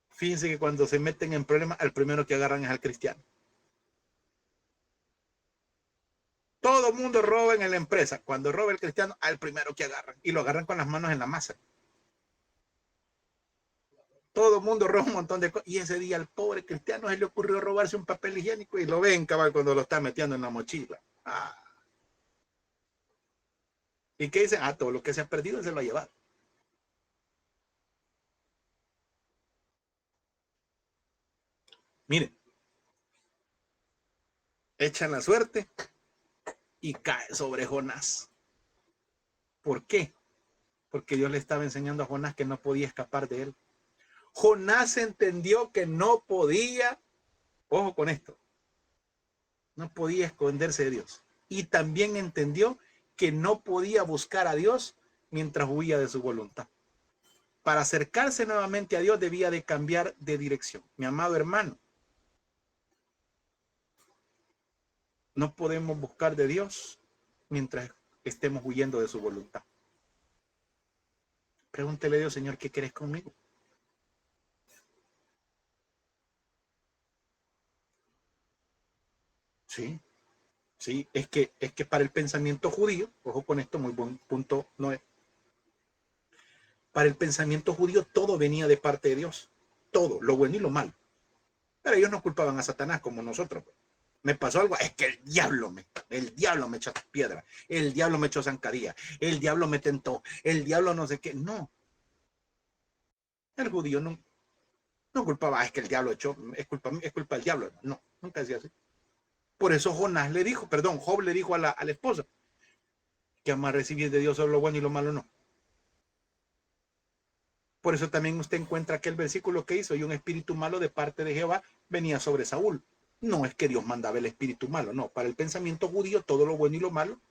Fíjense que cuando se meten en problemas, al primero que agarran es al cristiano. Todo mundo roba en la empresa. Cuando roba el cristiano, al primero que agarran. Y lo agarran con las manos en la masa. Todo el mundo roba un montón de cosas. Y ese día al pobre cristiano se le ocurrió robarse un papel higiénico y lo ven, cabal, cuando lo está metiendo en la mochila. Ah. ¿Y qué dicen? Ah, todo lo que se ha perdido se lo ha llevado. Miren, echan la suerte y cae sobre Jonás. ¿Por qué? Porque Dios le estaba enseñando a Jonás que no podía escapar de él. Jonás entendió que no podía, ojo con esto, no podía esconderse de Dios. Y también entendió que no podía buscar a Dios mientras huía de su voluntad. Para acercarse nuevamente a Dios debía de cambiar de dirección. Mi amado hermano, no podemos buscar de Dios mientras estemos huyendo de su voluntad. Pregúntele a Dios, Señor, ¿qué quieres conmigo? Sí, sí, es que para el pensamiento judío, ojo con esto, muy buen punto, no es. Para el pensamiento judío todo venía de parte de Dios, todo, lo bueno y lo malo. Pero ellos no culpaban a Satanás como nosotros. Me pasó algo, es que el diablo me echó piedra, el diablo me echó zancadilla, el diablo me tentó, el diablo no sé qué. No, el judío no culpaba, es que el diablo echó, es culpa del diablo. No, nunca decía así. Por eso Job le dijo a la esposa, que ama recibir de Dios solo lo bueno y lo malo no. Por eso también usted encuentra aquel versículo que hizo, y un espíritu malo de parte de Jehová venía sobre Saúl. No es que Dios mandaba el espíritu malo, no. Para el pensamiento judío todo lo bueno y lo malo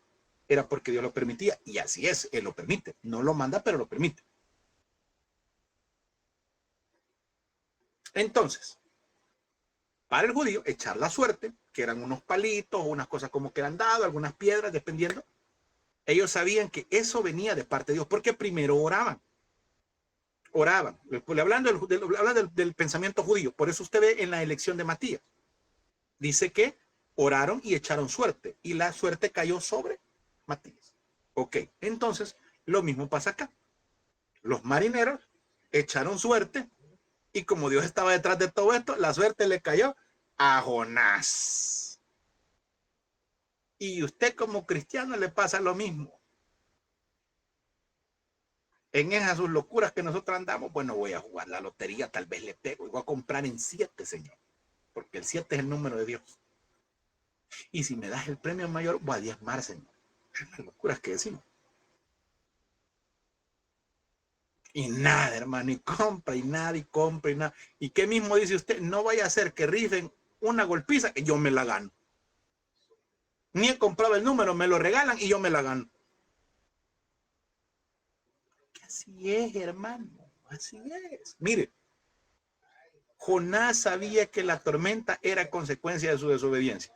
era porque Dios lo permitía, y así es, Él lo permite. No lo manda, pero lo permite. Entonces, para el judío, echar la suerte, que eran unos palitos o unas cosas como que eran dado, algunas piedras, dependiendo, ellos sabían que eso venía de parte de Dios, porque primero oraban. Hablando del pensamiento judío. Por eso usted ve en la elección de Matías, dice que oraron y echaron suerte, y la suerte cayó sobre Matías. Ok, entonces lo mismo pasa acá. Los marineros echaron suerte, y como Dios estaba detrás de todo esto, la suerte le cayó a Jonás. Y usted como cristiano le pasa lo mismo. En esas sus locuras que nosotros andamos, bueno, voy a jugar la lotería, tal vez le pego, y voy a comprar en 7, Señor, porque el 7 es el número de Dios. Y si me das el premio mayor, voy a diezmar, Señor. Las locuras que decimos. Y nada, hermano, y compra, y nada, y compra, y nada. ¿Y qué mismo dice usted? No vaya a ser que rifen una golpiza que yo me la gano. Ni he comprado el número, me lo regalan y yo me la gano. Así es, hermano, así es. Mire, Jonás sabía que la tormenta era consecuencia de su desobediencia,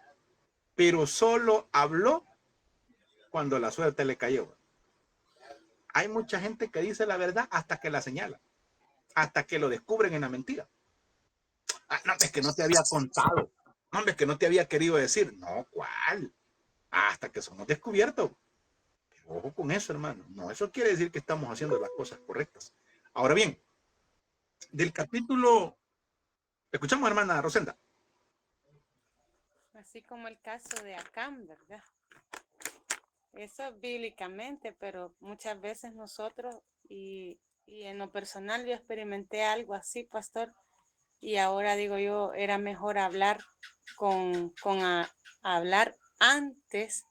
pero solo habló cuando la suerte le cayó. Hay mucha gente que dice la verdad hasta que la señala, hasta que lo descubren en la mentira. Ah, no, es que no te había contado. No, es que no te había querido decir. No, ¿cuál? Hasta que somos descubiertos. Pero ojo con eso, hermano. No, eso quiere decir que estamos haciendo las cosas correctas. Ahora bien, del capítulo... Escuchamos, hermana Rosenda. Así como el caso de Acán, ¿verdad? Eso bíblicamente, pero muchas veces nosotros, y en lo personal yo experimenté algo así, pastor, y ahora digo yo, era mejor hablar hablar antes,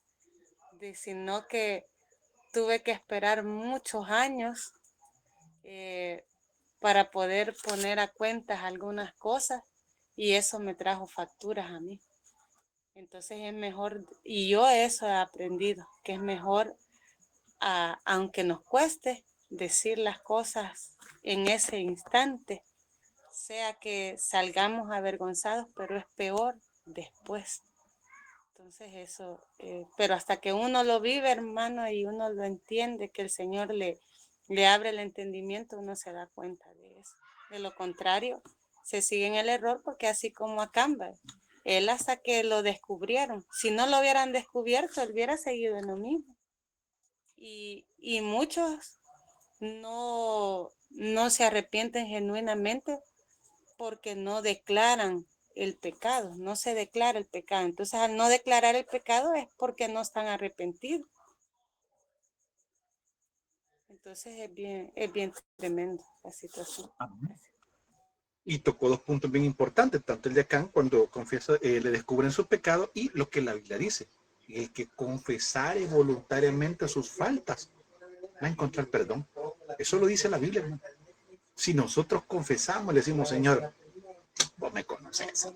de sino que tuve que esperar muchos años para poder poner a cuentas algunas cosas, y eso me trajo facturas a mí. Entonces es mejor, y yo eso he aprendido, que es mejor, aunque nos cueste, decir las cosas en ese instante, sea que salgamos avergonzados, pero es peor después. Entonces eso, pero hasta que uno lo vive, hermano, y uno lo entiende, que el Señor le abre el entendimiento, uno se da cuenta de eso. De lo contrario, se sigue en el error, porque así como Acán, él hasta que lo descubrieron. Si no lo hubieran descubierto, él hubiera seguido en lo mismo. Y muchos no se arrepienten genuinamente porque no declaran el pecado, no se declara el pecado. Entonces, al no declarar el pecado es porque no están arrepentidos. Entonces, es bien tremendo la situación. Y tocó dos puntos bien importantes, tanto el de Acán cuando confiesa, le descubren su pecado, y lo que la Biblia dice: el que confesare voluntariamente sus faltas va a encontrar perdón. Eso lo dice la Biblia, hermano. Si nosotros confesamos, le decimos: Señor, vos me conoces.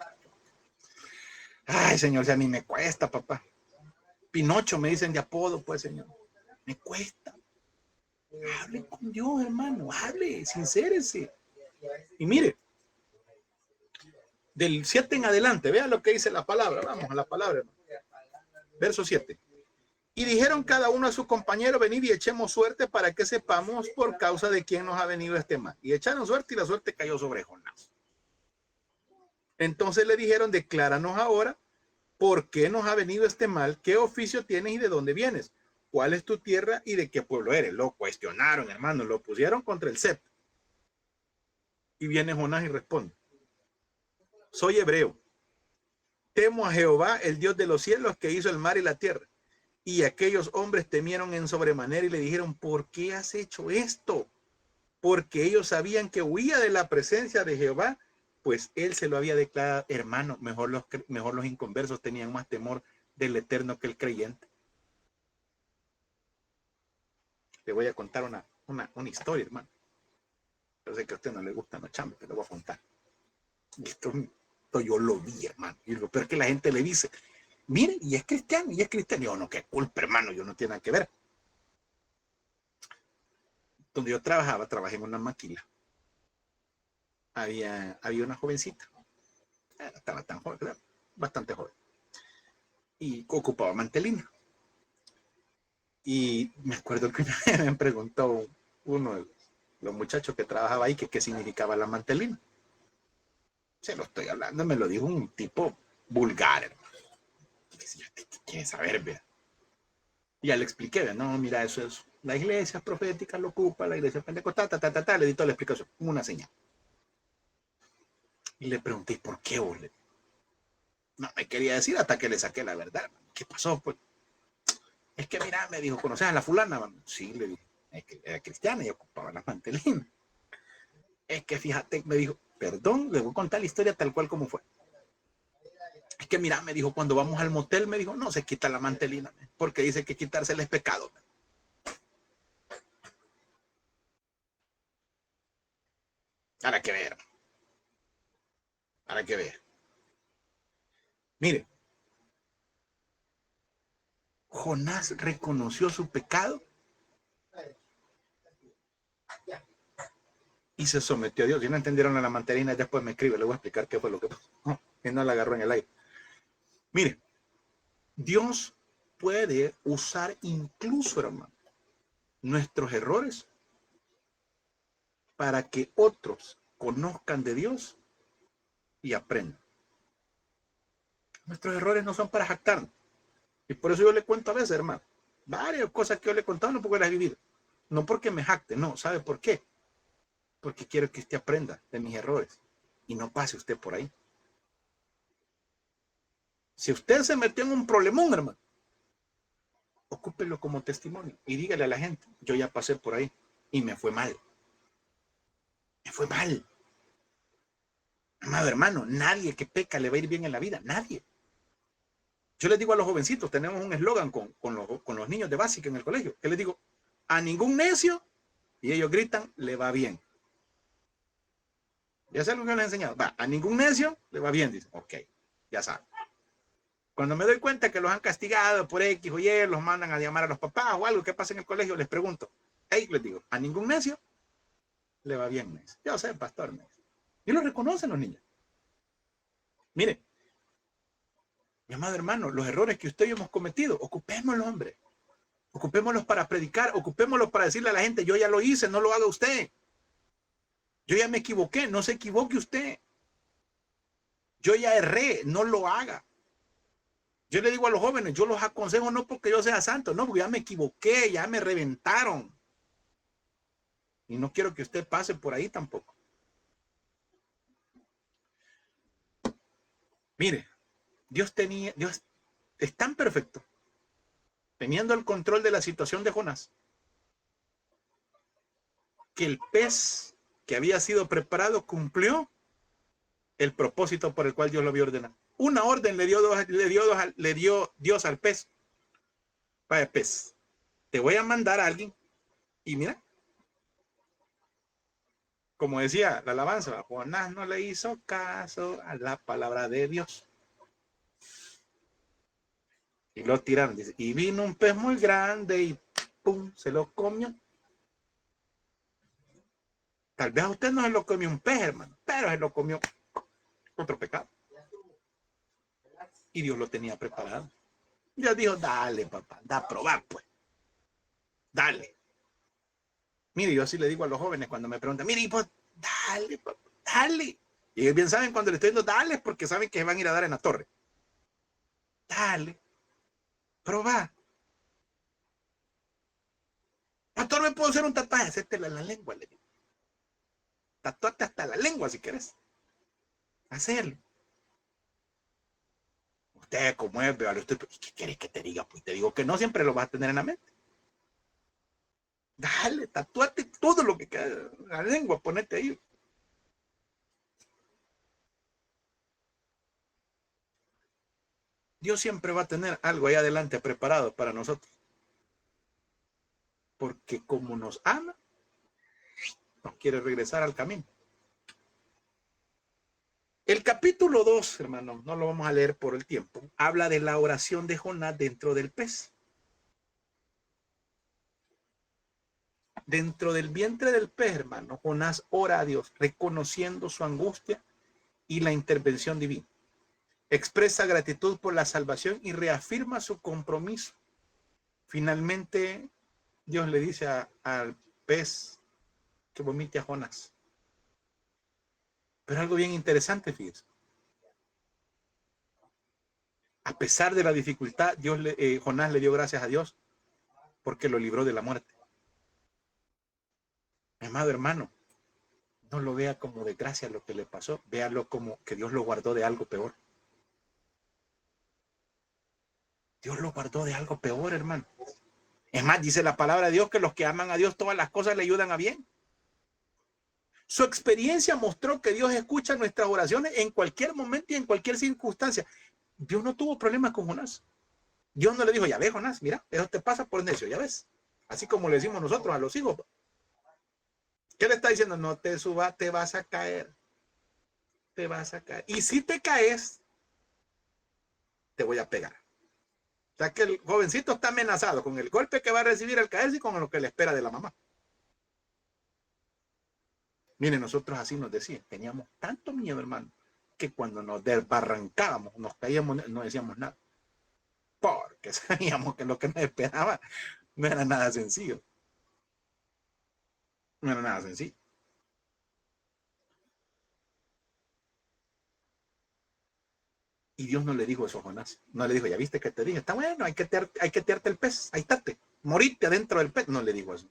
Ay, Señor, si a mí me cuesta, papá. Pinocho me dicen de apodo, pues, Señor. Me cuesta. Hable con Dios, hermano. Hable, sincérese. Y mire, del 7 en adelante, vea lo que dice la palabra. Vamos a la palabra, hermano. Verso 7. Y dijeron cada uno a su compañero: venid y echemos suerte para que sepamos por causa de quién nos ha venido este mal. Y echaron suerte, y la suerte cayó sobre Jonás. Entonces le dijeron: decláranos ahora por qué nos ha venido este mal, qué oficio tienes y de dónde vienes, cuál es tu tierra y de qué pueblo eres. Lo cuestionaron, hermano, lo pusieron contra el CEP. Y viene Jonás y responde: soy hebreo, temo a Jehová, el Dios de los cielos, que hizo el mar y la tierra. Y aquellos hombres temieron en sobremanera y le dijeron: ¿por qué has hecho esto? Porque ellos sabían que huía de la presencia de Jehová, pues él se lo había declarado. Hermano, mejor los inconversos tenían más temor del Eterno que el creyente. Le voy a contar una historia, hermano. Yo sé que a usted no le gustan los chambres, pero lo voy a contar. Esto yo lo vi, hermano. Y lo peor es que la gente le dice: mire, y es cristiano, y es cristiano. Yo: no, qué culpa, hermano, yo no tiene nada que ver. Donde yo trabajé en una maquila. Había una jovencita. Estaba tan joven, claro, bastante joven. Y ocupaba mantelina. Y me acuerdo que me preguntó uno de los muchachos que trabajaba ahí que qué significaba la mantelina. Se lo estoy hablando, me lo dijo un tipo vulgar, hermano. ¿Qué quiere saber, vea? Y ya le expliqué, ¿ve? No, mira, eso es, la iglesia profética lo ocupa, la iglesia pentecostal, le di toda la explicación, una señal. Y le pregunté: ¿por qué, vos? No me quería decir hasta que le saqué la verdad. ¿Qué pasó, pues? Es que mira, me dijo: ¿conoces a la fulana? Sí, le dije. Es que era cristiana y ocupaba la mantelina. Es que fíjate, me dijo, perdón, le voy a contar la historia tal cual como fue. Es que mira, me dijo, cuando vamos al motel, me dijo, no se quita la mantelina, porque dice que quitársela es pecado. Ahora que ver. Ahora que ver. Mire, Jonás reconoció su pecado y se sometió a Dios. Si no entendieron a la mantelina, después me escribe, le voy a explicar qué fue lo que pasó. Que no la agarró en el aire. Mire, Dios puede usar incluso, hermano, nuestros errores para que otros conozcan de Dios y aprendan. Nuestros errores no son para jactarnos. Y por eso yo le cuento a veces, hermano, varias cosas que yo le he contado, no porque las he vivido. No porque me jacte, no. ¿Sabe por qué? Porque quiero que usted aprenda de mis errores y no pase usted por ahí. Si usted se metió en un problemón, hermano, ocúpelo como testimonio y dígale a la gente: yo ya pasé por ahí y me fue mal. Me fue mal. Amado hermano, nadie que peca le va a ir bien en la vida, nadie. Yo les digo a los jovencitos, tenemos un eslogan con los niños de básica en el colegio, que les digo: a ningún necio, y ellos gritan, le va bien. Ya sé lo que les he enseñado. Va, a ningún necio le va bien, dicen. Ok, ya saben. Cuando me doy cuenta que los han castigado por X o Y, los mandan a llamar a los papás o algo que pasa en el colegio, les pregunto: hey, les digo, a ningún necio le va bien, me dice. Yo sé, pastor, me dice. Y lo reconocen los niños. Mire, mi amado hermano, los errores que usted y yo hemos cometido, ocupémoslos, hombre. Ocupémoslos para predicar, ocupémoslos para decirle a la gente: yo ya lo hice, no lo haga usted. Yo ya me equivoqué, no se equivoque usted. Yo ya erré, no lo haga. Yo le digo a los jóvenes, yo los aconsejo no porque yo sea santo, no, porque ya me equivoqué, ya me reventaron. Y no quiero que usted pase por ahí tampoco. Mire, Dios es tan perfecto, teniendo el control de la situación de Jonás, que el pez que había sido preparado cumplió el propósito por el cual Dios lo había ordenado. Una orden le dio Dios al pez. Vaya, pez, te voy a mandar a alguien. Y mira, como decía la alabanza, Jonás no le hizo caso a la palabra de Dios. Y lo tiraron, dice, y vino un pez muy grande y pum, se lo comió. Tal vez a usted no se lo comió un pez, hermano, pero se lo comió otro pecado. Y Dios lo tenía preparado. Dios dijo, dale, papá, da a probar, pues. Dale. Mire, yo así le digo a los jóvenes cuando me preguntan, mire, pues, dale, papá, dale. Y ellos bien saben cuando le estoy diciendo dale, porque saben que se van a ir a dar en la torre. Dale. Probá. Pastor, ¿me puedo hacer un tatuaje? Hacértelo en la lengua, le digo. Tatuate hasta la lengua si quieres. Hacerlo. Usted, como es, vea, usted, ¿qué quieres que te diga? Pues te digo que no siempre lo vas a tener en la mente. Dale, tatúate todo lo que queda. La lengua, ponete ahí. Dios siempre va a tener algo ahí adelante preparado para nosotros. Porque como nos ama, nos quiere regresar al camino. El capítulo 2, hermano, no lo vamos a leer por el tiempo, habla de la oración de Jonás dentro del pez. Dentro del vientre del pez, hermano, Jonás ora a Dios, reconociendo su angustia y la intervención divina. Expresa gratitud por la salvación y reafirma su compromiso. Finalmente, Dios le dice al pez que vomite a Jonás. Pero algo bien interesante, fíjense. A pesar de la dificultad, Jonás le dio gracias a Dios porque lo libró de la muerte. Mi amado hermano, no lo vea como desgracia lo que le pasó, véalo como que Dios lo guardó de algo peor. Dios lo guardó de algo peor, hermano. Es más, dice la palabra de Dios que los que aman a Dios todas las cosas le ayudan a bien. Su experiencia mostró que Dios escucha nuestras oraciones en cualquier momento y en cualquier circunstancia. Dios no tuvo problemas con Jonás. Dios no le dijo, ya ves, Jonás, mira, eso te pasa por necio, ya ves. Así como le decimos nosotros a los hijos. ¿Qué le está diciendo? No te subas, te vas a caer. Te vas a caer. Y si te caes, te voy a pegar. O sea que el jovencito está amenazado con el golpe que va a recibir al caerse y con lo que le espera de la mamá. Miren, nosotros así nos decían, teníamos tanto miedo, hermano, que cuando nos desbarrancábamos, nos caíamos, no decíamos nada. Porque sabíamos que lo que nos esperaba no era nada sencillo. No era nada sencillo. Y Dios no le dijo eso a Jonás. No le dijo, ya viste que te dije, está bueno, hay que tirarte el pez, ahí estate, morirte adentro del pez. No le dijo eso.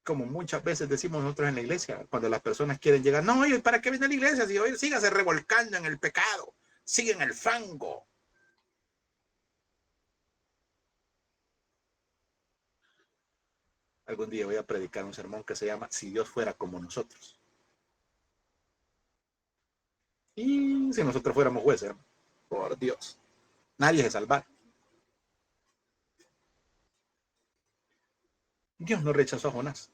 Como muchas veces decimos nosotros en la iglesia, cuando las personas quieren llegar, no, oye, ¿para qué viene a la iglesia? Si hoy sígase revolcando en el pecado, sigue en el fango. Algún día voy a predicar un sermón que se llama Si Dios fuera como nosotros. Y si nosotros fuéramos jueces, por Dios, nadie se salvará. Dios no rechazó a Jonás,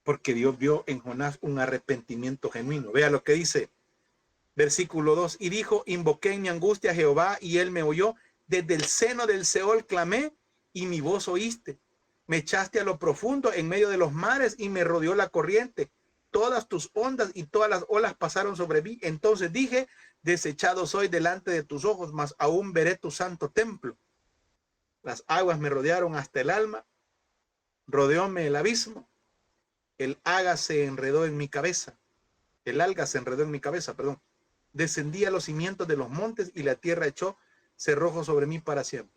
porque Dios vio en Jonás un arrepentimiento genuino. Vea lo que dice, versículo 2, y dijo, invoqué en mi angustia a Jehová, y él me oyó, desde el seno del Seol clamé, y mi voz oíste. Me echaste a lo profundo en medio de los mares, y me rodeó la corriente. Todas tus ondas y todas las olas pasaron sobre mí. Entonces dije, desechado soy delante de tus ojos, mas aún veré tu santo templo. Las aguas me rodearon hasta el alma, rodeóme el abismo, el alga se enredó en mi cabeza, perdón. Descendí a los cimientos de los montes y la tierra echó cerrojo sobre mí para siempre.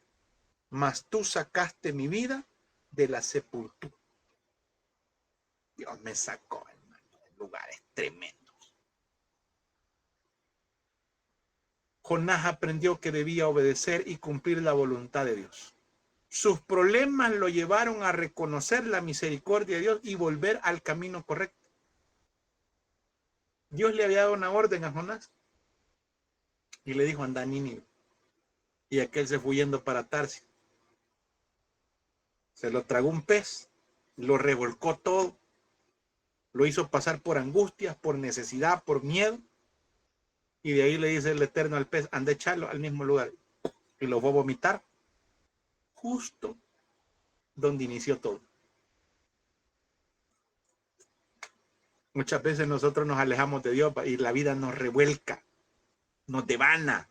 Mas tú sacaste mi vida de la sepultura. Dios me sacó, hermano, de lugares tremendos. Jonás aprendió que debía obedecer y cumplir la voluntad de Dios. Sus problemas lo llevaron a reconocer la misericordia de Dios y volver al camino correcto. Dios le había dado una orden a Jonás y le dijo, anda a Nínive. Y aquel se fue yendo para Tarsis. Se lo tragó un pez, lo revolcó todo, lo hizo pasar por angustias, por necesidad, por miedo. Y de ahí le dice el Eterno al pez, anda a echarlo al mismo lugar. Y lo va a vomitar justo donde inició todo. Muchas veces nosotros nos alejamos de Dios y la vida nos revuelca, nos devana.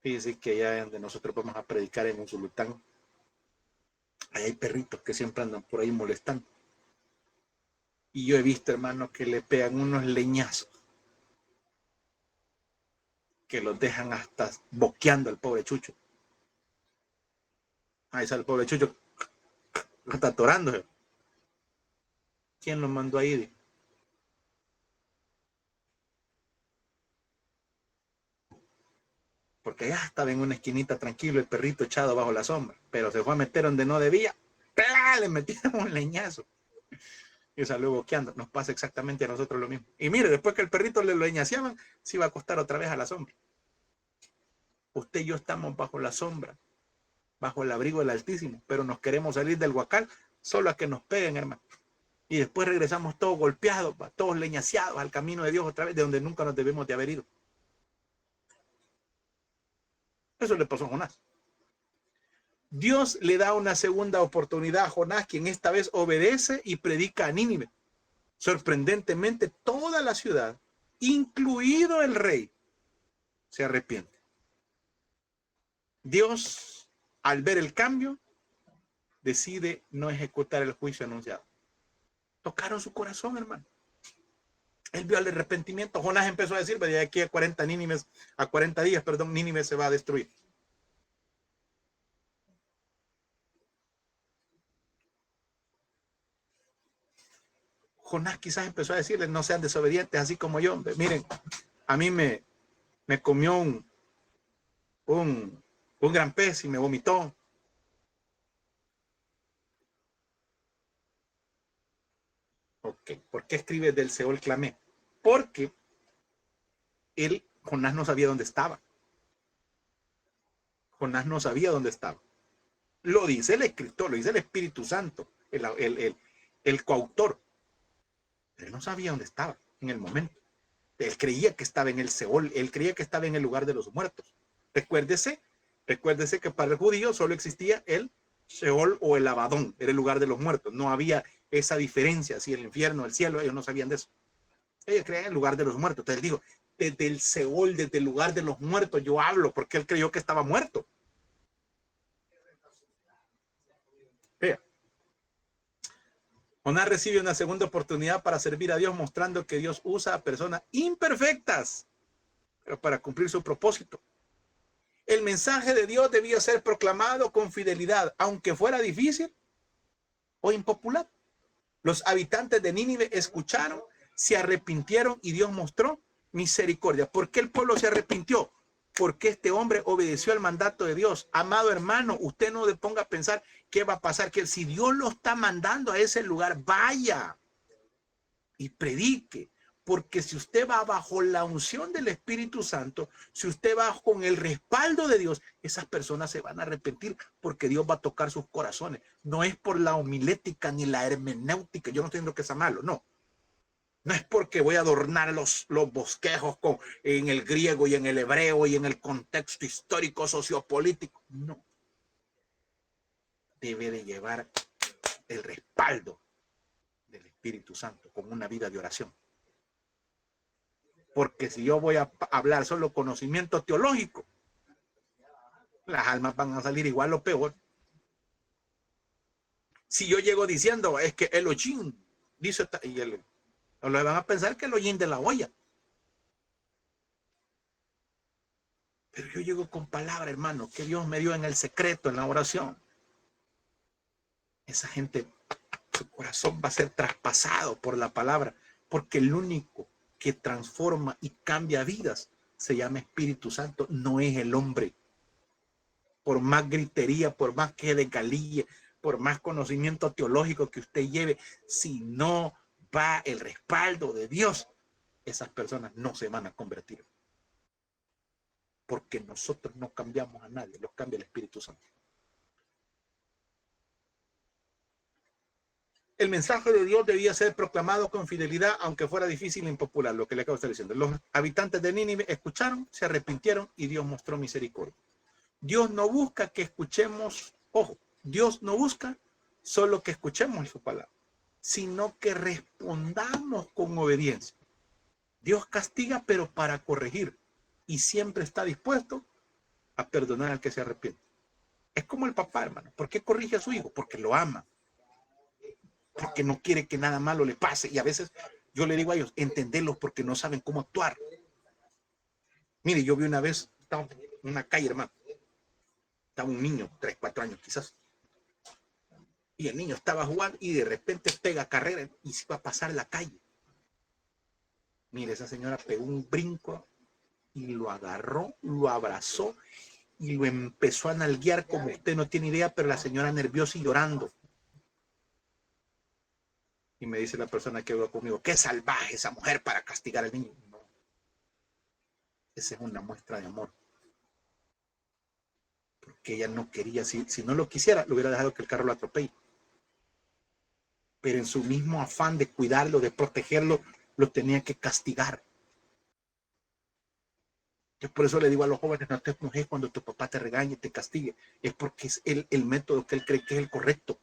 Fíjense que allá donde nosotros vamos a predicar en Usulután, ahí hay perritos que siempre andan por ahí molestando. Y yo he visto, hermanos, que le pegan unos leñazos que los dejan hasta boqueando al pobre Chucho. Ahí sale el pobre Chucho, está atorándose. ¿Quién lo mandó ahí? Porque ya estaba en una esquinita tranquilo el perrito echado bajo la sombra, pero se fue a meter donde no debía. ¡Plá! Le metieron un leñazo y salió boqueando. Nos pasa exactamente a nosotros lo mismo. Y mire, después que el perrito le lo leñaseaban, se iba a acostar otra vez a la sombra. Usted y yo estamos bajo la sombra, bajo el abrigo del Altísimo, pero nos queremos salir del huacal solo a que nos peguen, hermano. Y después regresamos todos golpeados, todos leñaseados al camino de Dios otra vez, de donde nunca nos debemos de haber ido. Eso le pasó a Jonás. Dios le da una segunda oportunidad a Jonás, quien esta vez obedece y predica a Nínive. Sorprendentemente, toda la ciudad, incluido el rey, se arrepiente. Dios, al ver el cambio, decide no ejecutar el juicio anunciado. Tocaron su corazón, hermano. Él vio el arrepentimiento. Jonás empezó a decir, de aquí a 40 días, Nínive se va a destruir. Jonás quizás empezó a decirles, no sean desobedientes, así como yo. Miren, a mí me comió un gran pez y me vomitó. Ok, ¿por qué escribe del Seol clamé? Porque Jonás no sabía dónde estaba. Jonás no sabía dónde estaba. Lo dice el escritor, lo dice el Espíritu Santo, el coautor. Él no sabía dónde estaba en el momento. Él creía que estaba en el Seol, él creía que estaba en el lugar de los muertos. Recuérdese que para el judío solo existía el Seol o el Abadón, era el lugar de los muertos. No había esa diferencia, si el infierno, el cielo, ellos no sabían de eso. Ellos creían en el lugar de los muertos. Entonces digo, desde el Seol, desde el lugar de los muertos, yo hablo, porque él creyó que estaba muerto. Vea. Jonás recibe una segunda oportunidad para servir a Dios, mostrando que Dios usa a personas imperfectas, pero para cumplir su propósito. El mensaje de Dios debía ser proclamado con fidelidad, aunque fuera difícil o impopular. Los habitantes de Nínive escucharon, se arrepintieron y Dios mostró misericordia. ¿Por qué el pueblo se arrepintió? Porque este hombre obedeció al mandato de Dios. Amado hermano, usted no le ponga a pensar qué va a pasar, que si Dios lo está mandando a ese lugar, vaya y predique. Porque si usted va bajo la unción del Espíritu Santo, si usted va con el respaldo de Dios, esas personas se van a arrepentir porque Dios va a tocar sus corazones. No es por la homilética ni la hermenéutica. Yo no estoy diciendo que sea malo, no. No es porque voy a adornar los bosquejos en el griego y en el hebreo y en el contexto histórico sociopolítico. No. Debe de llevar el respaldo del Espíritu Santo con una vida de oración. Porque si yo voy a hablar solo conocimiento teológico, las almas van a salir igual o peor. Si yo llego diciendo, es que Elohim dice, y lo van a pensar que Elohim de la olla. Pero yo llego con palabra, hermano, que Dios me dio en el secreto, en la oración. Esa gente, su corazón va a ser traspasado por la palabra, porque el único que transforma y cambia vidas se llama Espíritu Santo, no es el hombre. Por más gritería, por más que de galille, por más conocimiento teológico que usted lleve, si no va el respaldo de Dios, esas personas no se van a convertir. Porque nosotros no cambiamos a nadie, los cambia el Espíritu Santo. El mensaje de Dios debía ser proclamado con fidelidad, aunque fuera difícil e impopular, lo que le acabo de estar diciendo. Los habitantes de Nínive escucharon, se arrepintieron y Dios mostró misericordia. Dios no busca que escuchemos, ojo, Dios no busca solo que escuchemos su palabra, sino que respondamos con obediencia. Dios castiga, pero para corregir, y siempre está dispuesto a perdonar al que se arrepiente. Es como el papá, hermano. ¿Por qué corrige a su hijo? Porque lo ama. Porque no quiere que nada malo le pase. Y a veces yo le digo a ellos, entenderlos porque no saben cómo actuar. Mire, yo vi una vez, estaba en una calle, hermano. Estaba un niño, 3, 4 años quizás. Y el niño estaba jugando y de repente pega carrera y se va a pasar la calle. Mire, esa señora pegó un brinco y lo agarró, lo abrazó y lo empezó a nalguear como usted no tiene idea, pero la señora nerviosa y llorando. Y me dice la persona que habló conmigo, qué salvaje esa mujer para castigar al niño. No. Esa es una muestra de amor. Porque ella no quería, si no lo quisiera, lo hubiera dejado que el carro lo atropelle. Pero en su mismo afán de cuidarlo, de protegerlo, lo tenía que castigar. Yo por eso le digo a los jóvenes, no te enojes cuando tu papá te regañe, te castigue. Es porque es el método que él cree que es el correcto.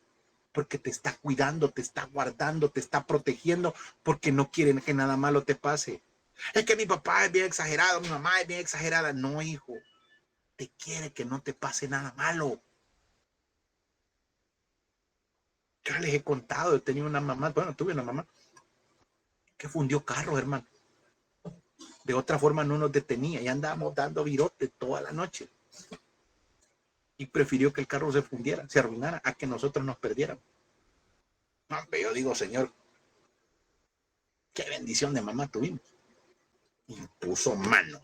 Porque te está cuidando, te está guardando, te está protegiendo, porque no quieren que nada malo te pase. Es que mi papá es bien exagerado, mi mamá es bien exagerada. No, hijo, te quiere que no te pase nada malo. Yo les he contado, yo tenía una mamá, bueno, tuve una mamá que fundió carros, hermano. De otra forma no nos detenía y andábamos dando virote toda la noche. Y prefirió que el carro se fundiera, se arruinara, a que nosotros nos perdiéramos. No, yo digo, Señor, qué bendición de mamá tuvimos. Y puso mano.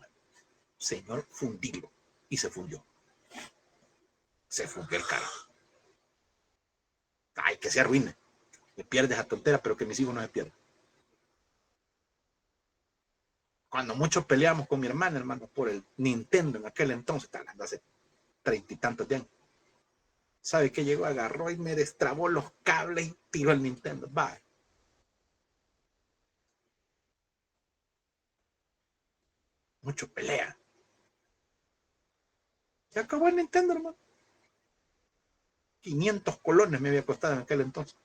Señor, fundirlo. Y se fundió. Se fundió el carro. Ay, que se arruine. Me pierdes a tontera, pero que mis hijos no se pierdan. Cuando muchos peleamos con mi hermana, hermano, por el Nintendo en aquel entonces, hace 30 y tantos de años. ¿Sabe qué llegó? Agarró y me destrabó los cables y tiró el Nintendo. Bye. Mucho pelea. Se acabó el Nintendo, hermano. 500 colones me había costado en aquel entonces.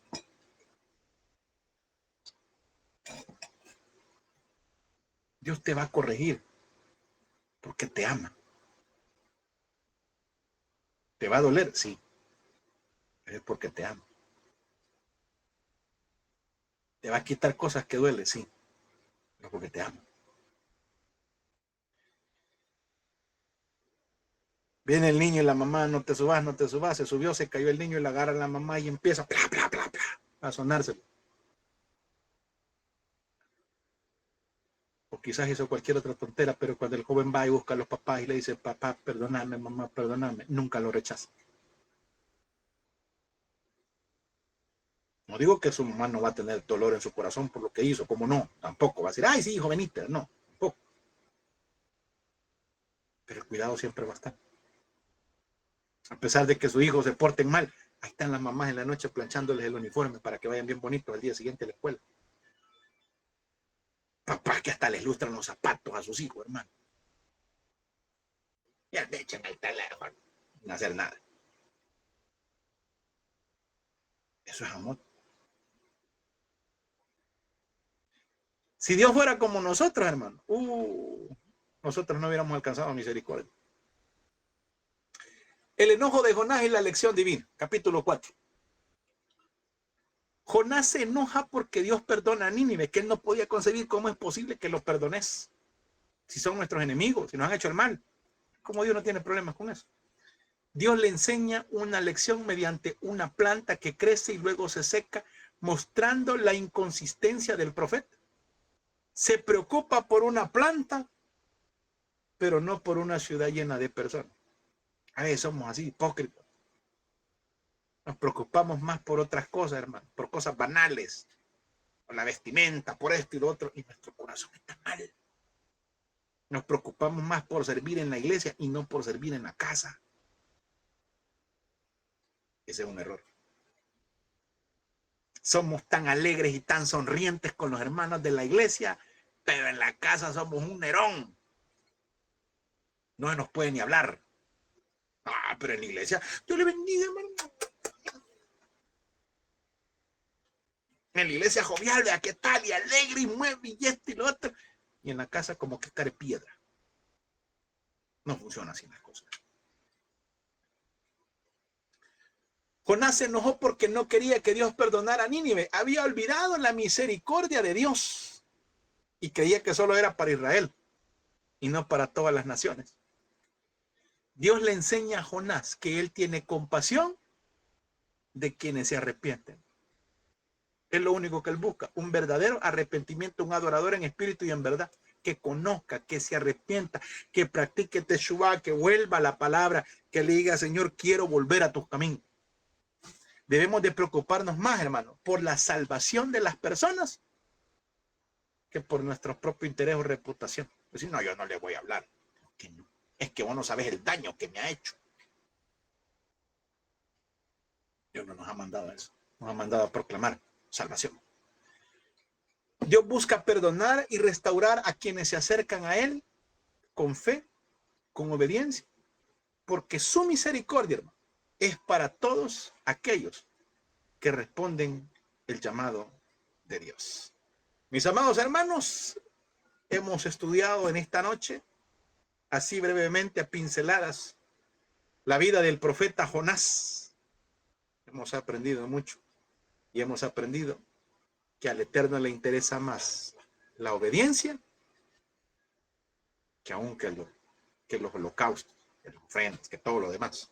Dios te va a corregir porque te ama. ¿Te va a doler? Sí. Pero es porque te ama. ¿Te va a quitar cosas que duelen? Sí. Pero porque te ama. Viene el niño y la mamá, no te subas, no te subas. Se subió, se cayó el niño y la agarra a la mamá y empieza bla, bla, bla, bla, a sonárselo. O quizás hizo cualquier otra tontera, pero cuando el joven va y busca a los papás y le dice, papá, perdóname, mamá, perdóname, nunca lo rechaza. No digo que su mamá no va a tener dolor en su corazón por lo que hizo, como no, tampoco va a decir, ay, sí, hijo, venite, no, tampoco. Pero el cuidado siempre va a estar. A pesar de que sus hijos se porten mal, ahí están las mamás en la noche planchándoles el uniforme para que vayan bien bonitos al día siguiente a la escuela. Papás que hasta les lustran los zapatos a sus hijos, hermano. Ya te echan el teléfono, sin hacer nada. Eso es amor. Si Dios fuera como nosotros, hermano, nosotros no hubiéramos alcanzado misericordia. El enojo de Jonás y la lección divina, capítulo 4. Jonás se enoja porque Dios perdona a Nínive, que él no podía concebir cómo es posible que los perdones. Si son nuestros enemigos, si nos han hecho el mal, como Dios no tiene problemas con eso. Dios le enseña una lección mediante una planta que crece y luego se seca, mostrando la inconsistencia del profeta. Se preocupa por una planta, pero no por una ciudad llena de personas. A veces somos así, hipócritas. Nos preocupamos más por otras cosas, hermano, por cosas banales, por la vestimenta, por esto y lo otro, y nuestro corazón está mal. Nos preocupamos más por servir en la iglesia y no por servir en la casa. Ese es un error. Somos tan alegres y tan sonrientes con los hermanos de la iglesia, pero en la casa somos un nerón. No se nos puede ni hablar. Ah, pero en la iglesia, Dios le bendiga, hermano. En la iglesia jovial, vea qué tal, y alegre, y mueve, y esto y lo otro. Y en la casa como que cae piedra. No funciona así las cosas. Jonás se enojó porque no quería que Dios perdonara a Nínive. Había olvidado la misericordia de Dios y creía que solo era para Israel y no para todas las naciones. Dios le enseña a Jonás que él tiene compasión de quienes se arrepienten. Es lo único que él busca, un verdadero arrepentimiento, un adorador en espíritu y en verdad, que conozca, que se arrepienta, que practique teshuvá, que vuelva a la palabra, que le diga, Señor, quiero volver a tus caminos. Debemos de preocuparnos más, hermano, por la salvación de las personas que por nuestro propio interés o reputación. Decir, no, yo no le voy a hablar. Que no. Es que vos no sabes el daño que me ha hecho. Dios no nos ha mandado a eso. Nos ha mandado a proclamar salvación. Dios busca perdonar y restaurar a quienes se acercan a Él con fe, con obediencia, porque su misericordia, hermano, es para todos aquellos que responden el llamado de Dios. Mis amados hermanos, hemos estudiado en esta noche, así brevemente a pinceladas, la vida del profeta Jonás. Hemos aprendido mucho y hemos aprendido que al Eterno le interesa más la obediencia que aún que los holocaustos, que las ofrendas, que todo lo demás.